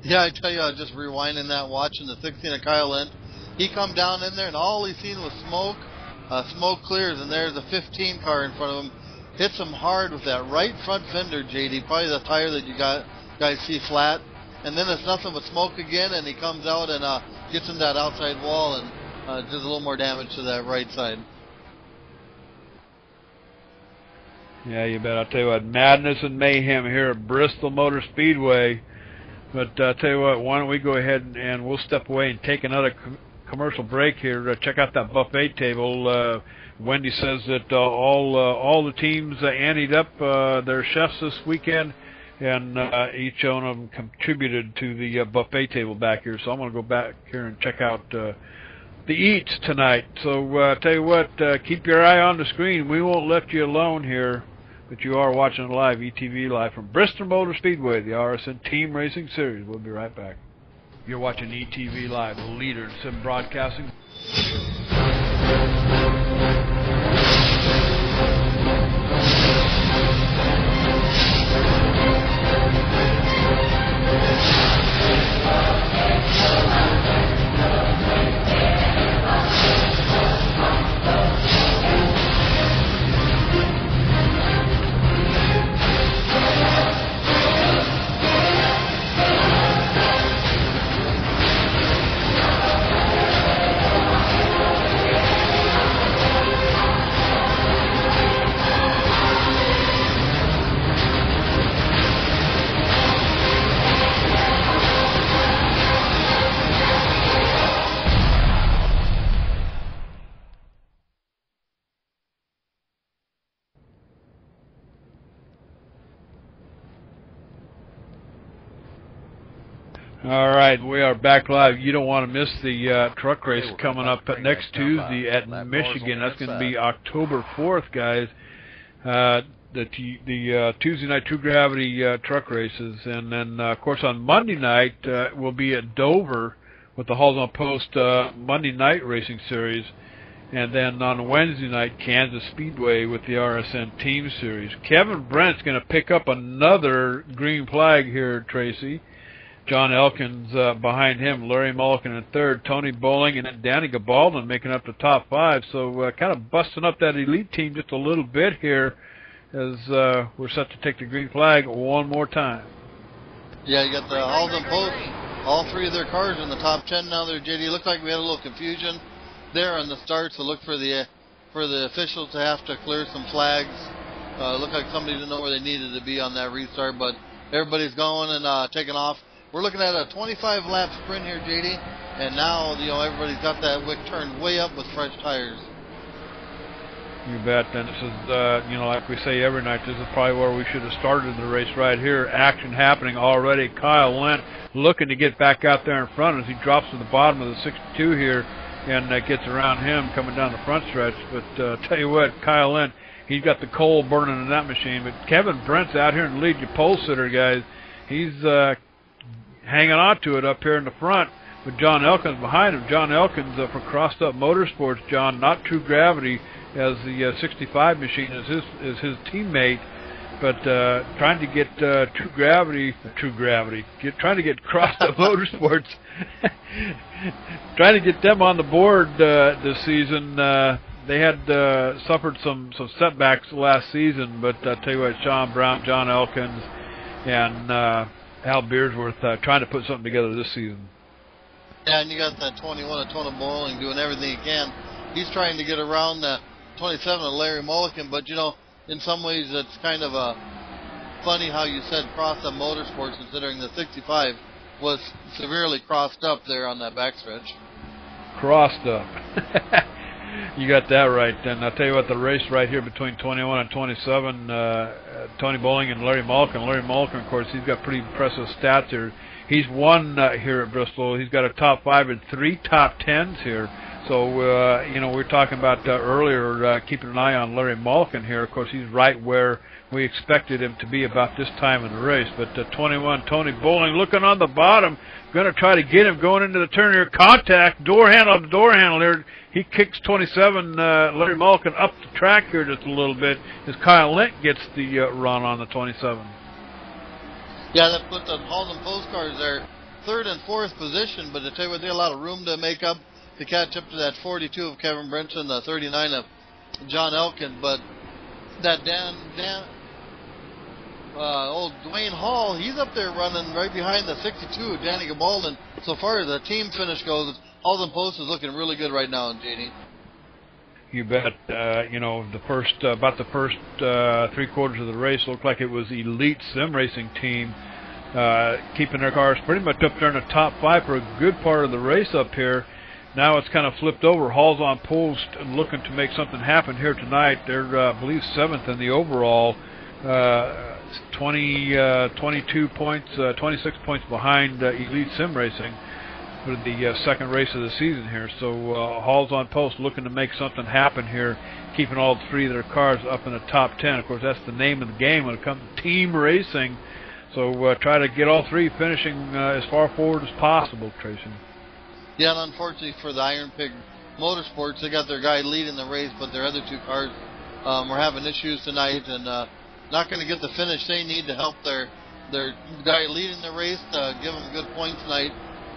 Yeah, I tell you, I was just rewinding that, watching the 16 of Kyle Lent. He come down in there, and all he seen was smoke. Smoke clears, and there's a 15 car in front of him. Hits him hard with that right front fender, JD, probably the tire that you guys see flat. And then it's nothing but smoke again, and he comes out and gets in that outside wall and does a little more damage to that right side. Yeah, you bet. I'll tell you what, madness and mayhem here at Bristol Motor Speedway. But I'll tell you what, why don't we go ahead and we'll step away and take another commercial break here. Check out that buffet table. Wendy says that all the teams anteed up their chefs this weekend, and each one of them contributed to the buffet table back here. So I'm going to go back here and check out the eats tonight. So tell you what, keep your eye on the screen. We won't let you alone here. But you are watching live, ETV Live from Bristol Motor Speedway, the RSN Team Racing Series. We'll be right back. You're watching ETV Live, the leader in sim broadcasting. All right, we are back live. You don't want to miss the truck race coming up next Tuesday at Michigan. That's going to be October 4th, guys. The Tuesday night True Gravity truck races. And then, of course, on Monday night, we'll be at Dover with the Halls on Post Monday night racing series. And then on Wednesday night, Kansas Speedway with the RSN Team Series. Kevin Brent's going to pick up another green flag here, Tracy. John Elkins behind him, Larry Mulligan in third, Tony Bowling, and then Danny Gabaldon making up the top five. So kind of busting up that elite team just a little bit here as we're set to take the green flag one more time. Yeah, you got the Halls on Post, all three of their cars in the top 10 now there, JD. Looked like we had a little confusion there on the start, so look for the officials to have to clear some flags. Looked like somebody didn't know where they needed to be on that restart, but everybody's going and taking off. We're looking at a 25-lap sprint here, JD, and now everybody's got that wick turned way up with fresh tires. You bet. And this is like we say every night, this is probably where we should have started the race right here. Action happening already. Kyle Lent looking to get back out there in front as he drops to the bottom of the 62 here. and gets around him coming down the front stretch. But tell you what, Kyle Lent, he's got the coal burning in that machine. But Kevin Brent's out here and lead your pole sitter, guys. He's hanging on to it up here in the front with John Elkins behind him. John Elkins for Crossed Up Motorsports, John, not True Gravity, as the 65 machine is his teammate. But trying to get trying to get Crossed Up Motorsports, trying to get them on the board this season. They had suffered some setbacks last season, but I tell you what, Sean Brown, John Elkins, and Al Beersworth trying to put something together this season. Yeah, and you got that 21 of Tony Bowling doing everything he can. He's trying to get around that 27 of Larry Mulligan, but you know, in some ways it's kind of funny how you said Crossed Up Motorsports, considering the 65 was severely crossed up there on that backstretch. Crossed up. You got that right. And I'll tell you what, the race right here between 21 and 27, Tony Bowling and Larry Mulligan. Larry Mulligan, of course, he's got pretty impressive stats here. He's won here at Bristol. He's got a top 5 and 3 top 10s here. So, you know, we were talking about earlier keeping an eye on Larry Mulligan here. Of course, he's right where we expected him to be about this time in the race. But 21, Tony Bowling looking on the bottom, going to try to get him going into the turn here. Contact, door handle on the door handle here. He kicks 27, Larry Mulligan, up the track here just a little bit as Kyle Lent gets the run on the 27. Yeah, that put the Holden Post cars there, 3rd and 4th position, but I tell you what, they had a lot of room to make up to catch up to that 42 of Kevin Brenton, the 39 of John Elkin. But that old Dwayne Hall, he's up there running right behind the 62 of Danny Gabalden. So far as the team finish goes, Holden Post is looking really good right now, JD. You bet. You know, about the first 3 quarters of the race looked like it was Elite Sim Racing team keeping their cars pretty much up there in the top 5 for a good part of the race up here. Now it's kind of flipped over. Hall's on post and looking to make something happen here tonight. They're, I believe, 7th in the overall, 22 points, 26 points behind Elite Sim Racing for the second race of the season here. So Hall's on post looking to make something happen here, keeping all 3 of their cars up in the top 10. Of course, that's the name of the game when it comes to team racing. So try to get all 3 finishing as far forward as possible, Tracy. Yeah, and unfortunately for the Iron Pig Motorsports, they got their guy leading the race, but their other 2 cars were having issues tonight and not going to get the finish they need to help their guy leading the race, to give them a good point tonight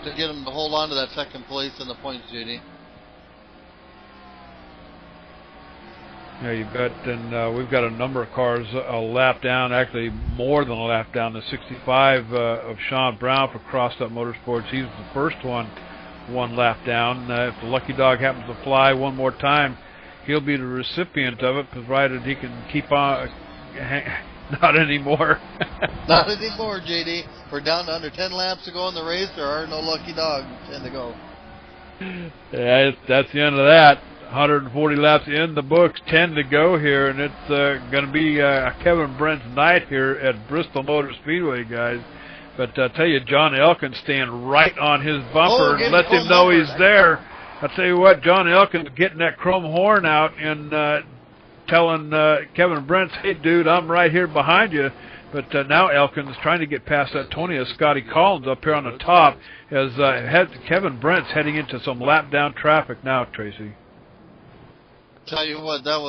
to get them to hold on to that 2nd place in the points, JD. Yeah, you bet. And we've got a number of cars a lap down, actually more than a lap down. The 65 of Sean Brown for Crossed Up Motorsports. He's the first one lap down. If the lucky dog happens to fly one more time, he'll be the recipient of it, provided he can keep on. Not anymore. Not anymore, JD. We're down to under 10 laps to go in the race. There are no lucky dogs. 10 to go. Yeah, that's the end of that. 140 laps in the books, 10 to go here, and it's going to be Kevin Brent's night here at Bristol Motor Speedway, guys. But I tell you, John Elkins staying right on his bumper and lets him know he's there. I tell you what, John Elkins getting that chrome horn out and telling Kevin Brent, hey, dude, I'm right here behind you. But now Elkins is trying to get past that 20 of Scotty Collins up here on the top as Kevin Brent's heading into some lap-down traffic now, Tracy. Tell you what, that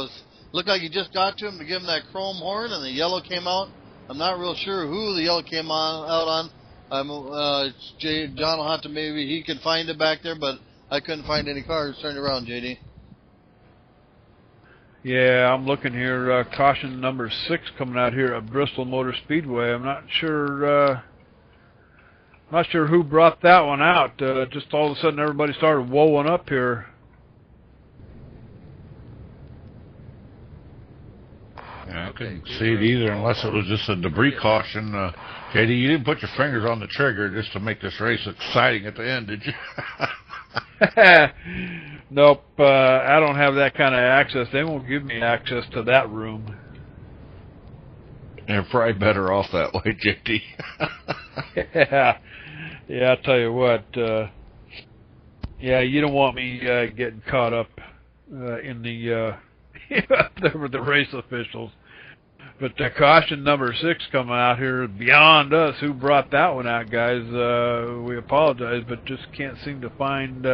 looked like he just got to him to give him that chrome horn, and the yellow came out. I'm not real sure who the yellow came out on. John will have to, maybe he can find it back there, but I couldn't find any cars turned around, JD. Yeah, I'm looking here. Caution number 6 coming out here at Bristol Motor Speedway. I'm not sure who brought that one out. Just all of a sudden, everybody started woeing up here. Yeah, I couldn't see it either unless it was just a debris caution. JD, you didn't put your fingers on the trigger just to make this race exciting at the end, did you? Nope, I don't have that kind of access. They won't give me access to that room. You're probably better off that way, JD. Yeah, I'll tell you what. Yeah, you don't want me getting caught up in the up there with the race officials. But caution number 6 coming out here beyond us. Who brought that one out, guys? We apologize, but just can't seem to find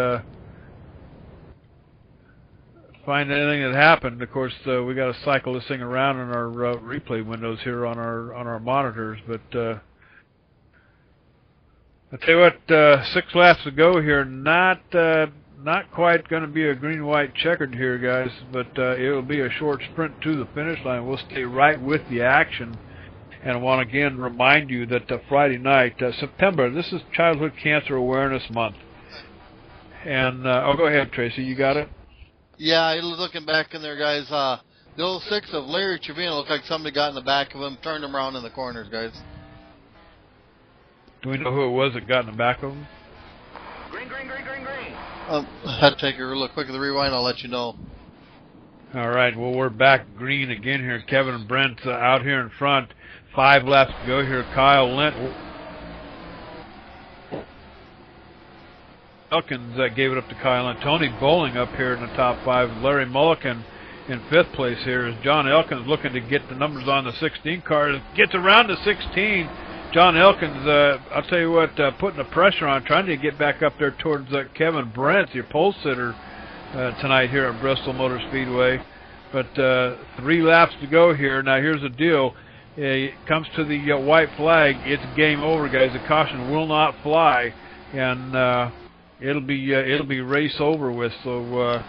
anything that happened. Of course, we got to cycle this thing around in our replay windows here on our monitors. But I tell you what, 6 laps to go here. Not quite going to be a green-white checkered here, guys, but it'll be a short sprint to the finish line. We'll stay right with the action. And I want to again remind you that Friday night, September, this is Childhood Cancer Awareness Month. And, go ahead, Tracy, you got it? Yeah, looking back in there, guys, the 06 of Larry Trevino looked like somebody got in the back of him, turned him around in the corners, guys. Do we know who it was that got in the back of him? Green, green, green, green, green. I had to take a look quick at the rewind. I'll let you know. All right, well, we're back green again here. Kevin and Brent out here in front. 5 laps to go here. Kyle Lent. Elkins gave it up to Kyle Lent. Tony Bowling up here in the top 5. Larry Mulligan in 5th place here. As John Elkins looking to get the numbers on the 16 car. Gets around the 16. John Elkins, I'll tell you what, putting the pressure on, trying to get back up there towards Kevin Brent, your pole sitter tonight here at Bristol Motor Speedway. But 3 laps to go here. Now here's the deal. It comes to the white flag. It's game over, guys. The caution will not fly, and it'll be race over with. So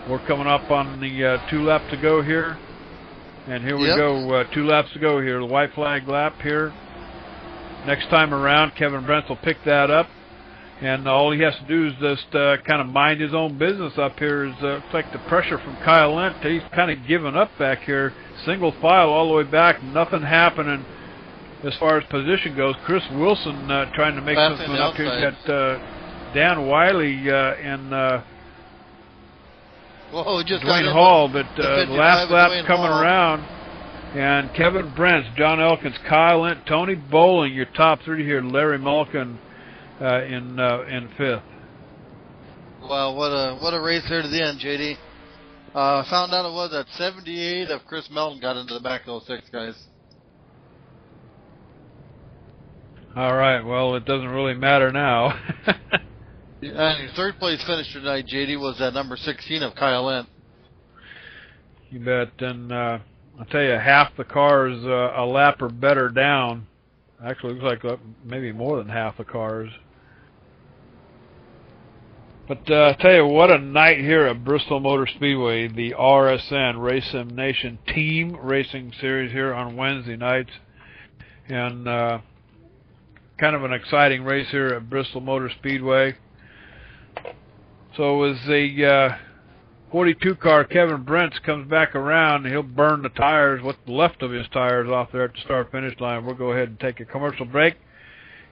we're coming up on the 2 lap to go here. And here we go, 2 laps to go here. The white flag lap here. Next time around, Kevin Brent will pick that up, and all he has to do is just kind of mind his own business up here. It's like the pressure from Kyle Lent. He's kind of given up back here. Single file all the way back, nothing happening as far as position goes. Chris Wilson trying to make something up here. He's got Dan Wiley and Dwayne Hall, but the last lap's coming around. And Kevin Brent, John Elkins, Kyle Lent, Tony Bowling, your top 3 here. Larry Mulligan in 5th. Wow, what a race here to the end, JD. Found out it was at 78 of Chris Melton got into the back of 06, guys. All right, well, it doesn't really matter now. And your 3rd place finisher tonight, JD, was at number 16 of Kyle Lent. You bet. And I'll tell you, half the cars a lap or better down. Actually, looks like maybe more than half the cars. But I'll tell you, what a night here at Bristol Motor Speedway, the RSN, Race Sim Nation Team Racing Series here on Wednesday nights. And kind of an exciting race here at Bristol Motor Speedway. So as the 42 car Kevin Brents comes back around, he'll burn the tires, what's left of his tires off there at the start-finish line. We'll go ahead and take a commercial break,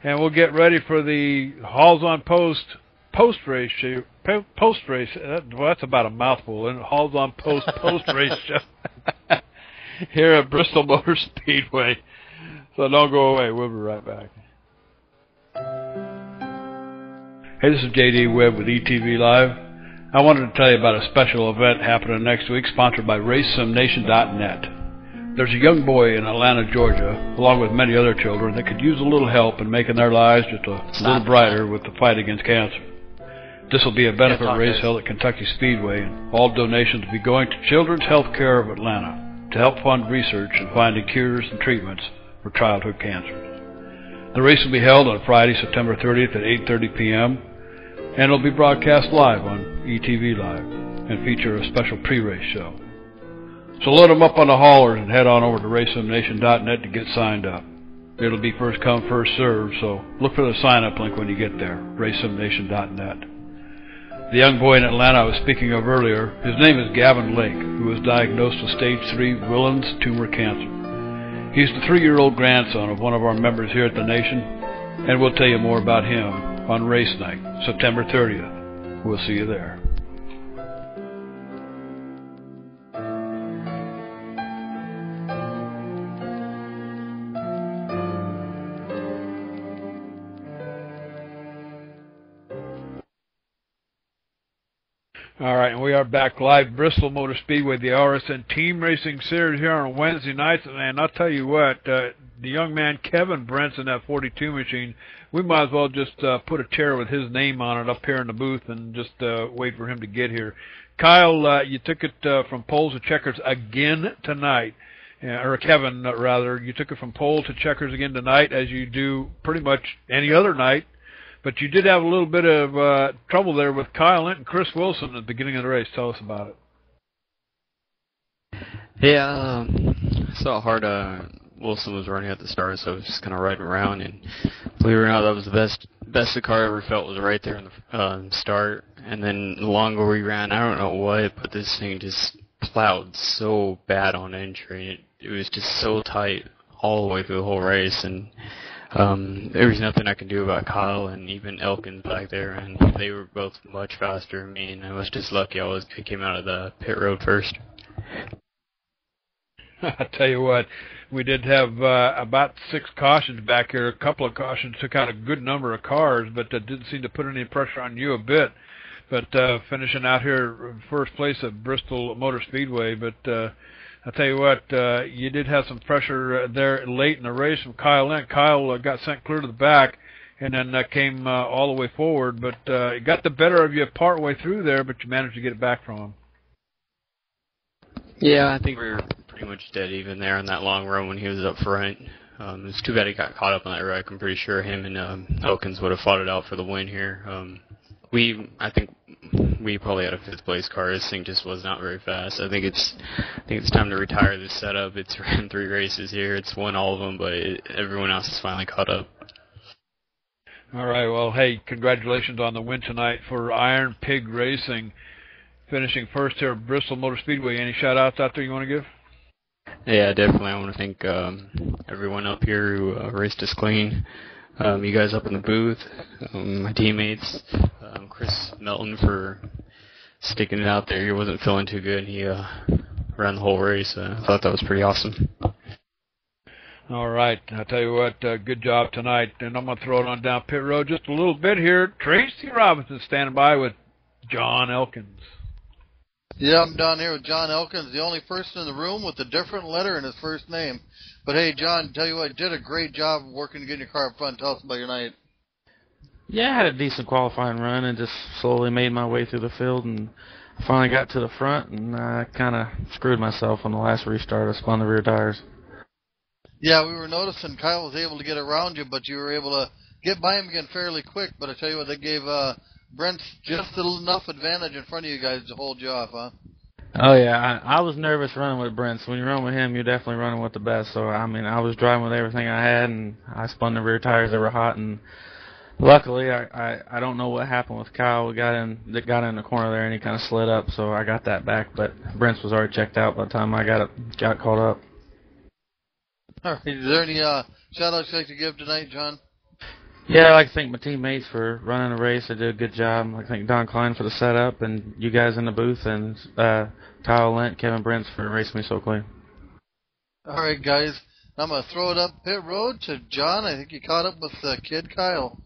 and we'll get ready for the Halls on post-race show. Post-race, well, that's about a mouthful, and Halls on post-race show here at Bristol Motor Speedway. So don't go away. We'll be right back. Hey, this is J.D. Webb with ETV Live. I wanted to tell you about a special event happening next week, sponsored by RaceSimNation.net. There's a young boy in Atlanta, Georgia, along with many other children, that could use a little help in making their lives just a little brighter with the fight against cancer. This will be a benefit race held at Kentucky Speedway, and all donations will be going to Children's Health Care of Atlanta to help fund research and finding cures and treatments for childhood cancers. The race will be held on Friday, September 30th at 8:30 p.m., and it'll be broadcast live on ETV Live and feature a special pre-race show. So load them up on the haulers and head on over to RaceSimNation.net to get signed up. It'll be first come, first served, so look for the sign-up link when you get there, RaceSimNation.net. The young boy in Atlanta I was speaking of earlier, his name is Gavin Lake, who was diagnosed with stage 3 Willen's tumor cancer. He's the 3-year-old grandson of one of our members here at the Nation, and we'll tell you more about him on race night, September 30th. We'll see you there. All right, and we are back live, Bristol Motor Speedway, the RSN Team Racing Series here on Wednesday nights. And I'll tell you what, the young man Kevin Brent's in that 42 machine. We might as well just put a chair with his name on it up here in the booth and just wait for him to get here. Kyle, you took it from poles to checkers again tonight. Or Kevin, rather. You took it from pole to checkers again tonight, as you do pretty much any other night. But you did have a little bit of trouble there with Kyle Lent and Chris Wilson at the beginning of the race. Tell us about it. Yeah, saw how hard Wilson was running at the start, so I was just kind of riding around. And believe it or not, that was the best the car ever felt was right there in the start. And then the longer we ran, I don't know what, but this thing just plowed so bad on entry. It was just so tight all the way through the whole race. And there was nothing I could do about Kyle and even Elkins back there, and they were both much faster than me, and I was just lucky I came out of the pit road first. I tell you what, we did have about 6 cautions back here. A couple of cautions took out a good number of cars, but didn't seem to put any pressure on you a bit. But finishing out here first place at Bristol Motor Speedway, but I tell you what, you did have some pressure there late in the race from Kyle Lent. Kyle got sent clear to the back and then came all the way forward, but it got the better of you part way through there, but you managed to get it back from him. Yeah, I think we were pretty much dead even there on that long run when he was up front. It was too bad he got caught up on that wreck. I'm pretty sure him and Elkins would have fought it out for the win here. I think we probably had a 5th place car. This thing just was not very fast. I think it's time to retire this setup. It's ran 3 races here. It's won all of them, but everyone else has finally caught up. All right. Well, hey, congratulations on the win tonight for Iron Pig Racing, finishing first here at Bristol Motor Speedway. Any shout-outs out there you want to give? Yeah, definitely. I want to thank everyone up here who raced us clean. You guys up in the booth, my teammates, Chris Melton for sticking it out there. He wasn't feeling too good. He ran the whole race. I thought that was pretty awesome. All right. I'll tell you what, good job tonight. And I'm going to throw it on down pit road just a little bit here. Tracy Robinson standing by with John Elkins. Yeah, I'm down here with John Elkins, the only person in the room with a different letter in his first name. But hey, John, tell you what, you did a great job working to get your car up front. Tell us about your night. Yeah, I had a decent qualifying run and just slowly made my way through the field, and I finally got to the front, and I kind of screwed myself on the last restart. I spun the rear tires. Yeah, we were noticing Kyle was able to get around you, but you were able to get by him again fairly quick. But I tell you what, they gave Brent just enough advantage in front of you guys to hold you off, huh? Oh, yeah, I was nervous running with Brent. So when you run with him, you're definitely running with the best. So, I mean, I was driving with everything I had, and I spun the rear tires. They were hot, and luckily, I don't know what happened with Kyle. We got in the corner there, and he kind of slid up, so I got that back. But Brent's was already checked out by the time I got caught up. All right. Is there any shout-outs you'd like to give tonight, John? Yeah, I'd like to thank my teammates for running the race. They did a good job. I'd like to thank Don Klein for the setup, and you guys in the booth, and Kyle Lent, Kevin Brents for racing me so clean. All right, guys. I'm going to throw it up pit road to John. I think you caught up with Kid Kyle.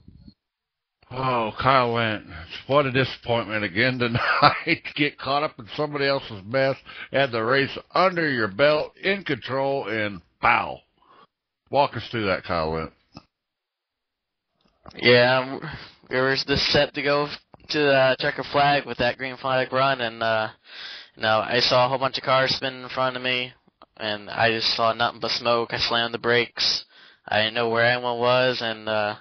Oh, Kyle Lent. What a disappointment again tonight to get caught up in somebody else's mess. Had the race under your belt, in control, and pow. Walk us through that, Kyle Lent. Yeah, we were the set to go to the checker flag with that green flag run, and I saw a whole bunch of cars spinning in front of me, and I just saw nothing but smoke. I slammed the brakes. I didn't know where anyone was, and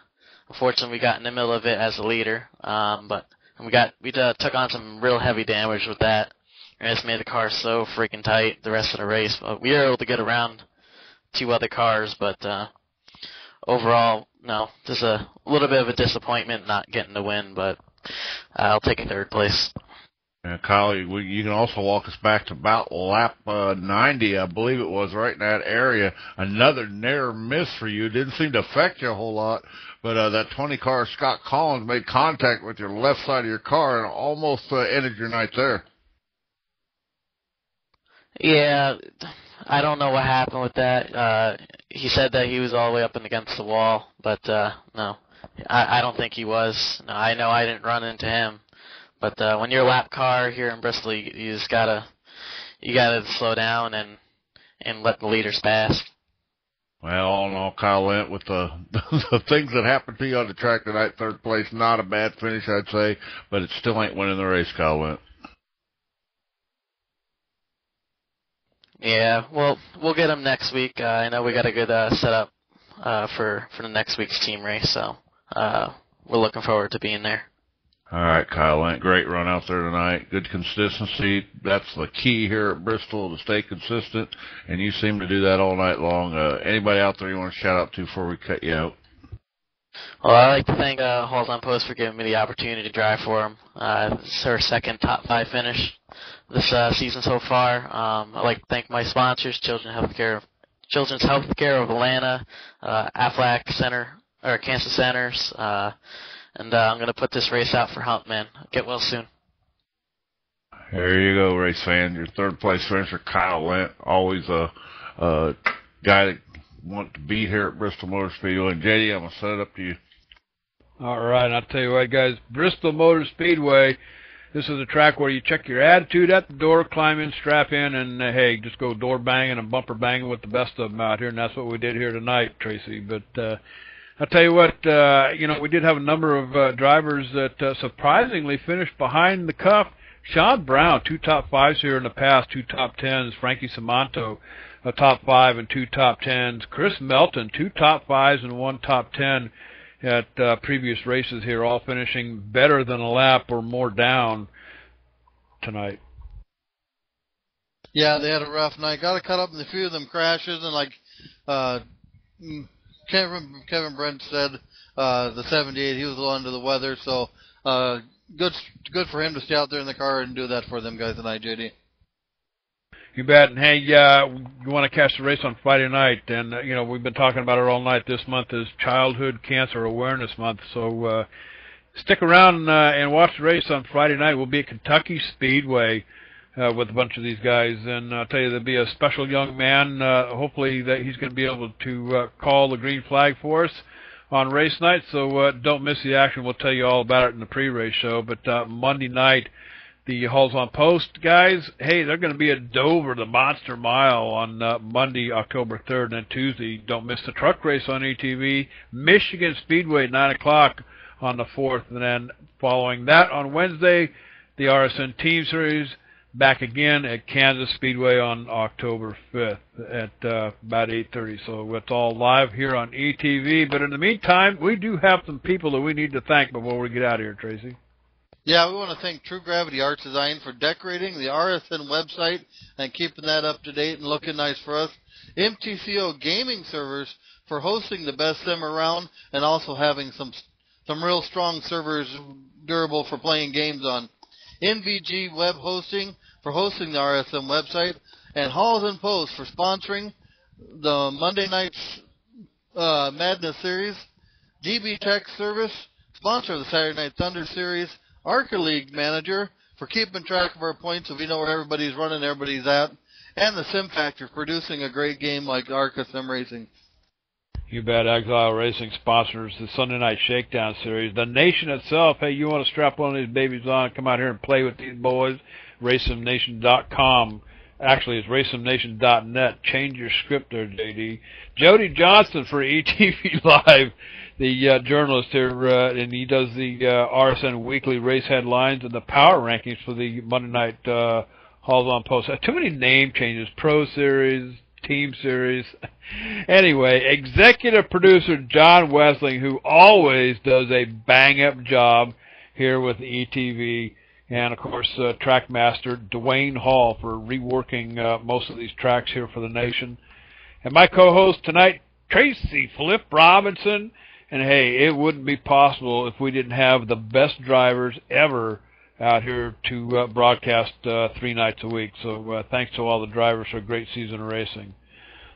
unfortunately we got in the middle of it as the leader. But we took on some real heavy damage with that, and it just made the car so freaking tight the rest of the race. But we were able to get around 2 other cars, but overall, no, just a little bit of a disappointment not getting the win, but I'll take a 3rd place. And Kyle, you can also walk us back to about lap 90, I believe it was, right in that area. Another near miss for you. Didn't seem to affect you a whole lot, but that 20 car Scott Collins made contact with your left side of your car and almost ended your night there. Yeah, I don't know what happened with that. He said that he was all the way up and against the wall, but no, I don't think he was. No, I know I didn't run into him, But when you're a lap car here in Bristol, you just gotta slow down and let the leaders pass. Well, all in all, Kyle Lent, with the things that happened to you on the track tonight, third place, not a bad finish, I'd say, but it still ain't winning the race, Kyle Lent. Yeah, well, we'll get him next week. I know we got a good setup for the next week's team race, so we're looking forward to being there. All right, Kyle Lent, great run out there tonight. Good consistency. That's the key here at Bristol, to stay consistent, and you seem to do that all night long. Anybody out there you want to shout out to before we cut you out? Well, I'd like to thank Halls on Post for giving me the opportunity to drive for them. This is her second top 5 finish this season so far. I'd like to thank my sponsors, Children's Healthcare of Atlanta, Aflac Center, or Cancer Centers, and I'm going to put this race out for Hump, man. Get well soon. There you go, race fan. Your third place finisher, Kyle Lent, always a guy that wants to be here at Bristol Motor Speedway. And JD, I'm going to set it up to you. All right, I'll tell you what, guys. Bristol Motor Speedway, this is a track where you check your attitude at the door, climb in, strap in, and, hey, just go door banging and bumper banging with the best of them out here, and that's what we did here tonight, Tracy. But I'll tell you what, we did have a number of drivers that surprisingly finished behind the cuff. Sean Brown, 2 top 5s here in the past, 2 top 10s. Frankie Samanto, a top 5 and 2 top 10s. Chris Melton, 2 top 5s and 1 top 10 at previous races here, all finishing better than a lap or more down tonight. Yeah, they had a rough night. Got to cut up in a few of them crashes, and like Kevin Brent said, the 78, he was a little under the weather, so good for him to stay out there in the car and do that for them guys tonight, JD. You bet. And hey, you want to catch the race on Friday night, and we've been talking about it all night. This month is Childhood Cancer Awareness Month, so stick around and watch the race on Friday night. We'll be at Kentucky Speedway with a bunch of these guys, and I'll tell you, there'll be a special young man, hopefully that he's going to be able to call the green flag for us on race night, so don't miss the action. We'll tell you all about it in the pre-race show. But Monday night, the Halls on Post guys, hey, they're going to be at Dover, the Monster Mile, on Monday, October 3rd, and then Tuesday, don't miss the truck race on ETV, Michigan Speedway, 9 o'clock on the 4th, and then following that on Wednesday, the RSN Team Series, back again at Kansas Speedway on October 5th at about 8:30. So it's all live here on ETV. But in the meantime, we do have some people that we need to thank before we get out of here, Tracy. Yeah, we want to thank True Gravity Art Design for decorating the RSN website and keeping that up to date and looking nice for us. MTCO Gaming Servers for hosting the best sim around and also having some real strong servers durable for playing games on. NVG Web Hosting for hosting the RSM website, and Halls and Post for sponsoring the Monday Night's Madness Series. DB Tech Service, sponsor of the Saturday Night Thunder Series. Arca League Manager for keeping track of our points so we know where everybody's running, everybody's at. And the Sim Factor for producing a great game like Arca Sim Racing. You bet. Exile Racing sponsors the Sunday Night Shakedown Series. The Nation itself, hey, you want to strap one of these babies on, come out here and play with these boys. RaceSimNation.com. Actually, it's RaceSimNation.net. Change your script there, JD. Jody Johnson for ETV Live, the journalist here, and he does the RSN Weekly Race Headlines and the Power Rankings for the Monday Night Halls on Post. Too many name changes. Pro Series, Team Series. Anyway, executive producer John Wessling, who always does a bang-up job here with ETV. And, of course, track master Dwayne Hall for reworking most of these tracks here for the nation. And my co-host tonight, Tracy Flip Robinson. And, hey, it wouldn't be possible if we didn't have the best drivers ever out here to broadcast 3 nights a week. So thanks to all the drivers for a great season of racing.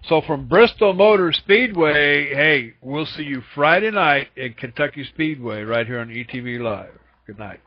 So from Bristol Motor Speedway, hey, we'll see you Friday night at Kentucky Speedway right here on ETV Live. Good night.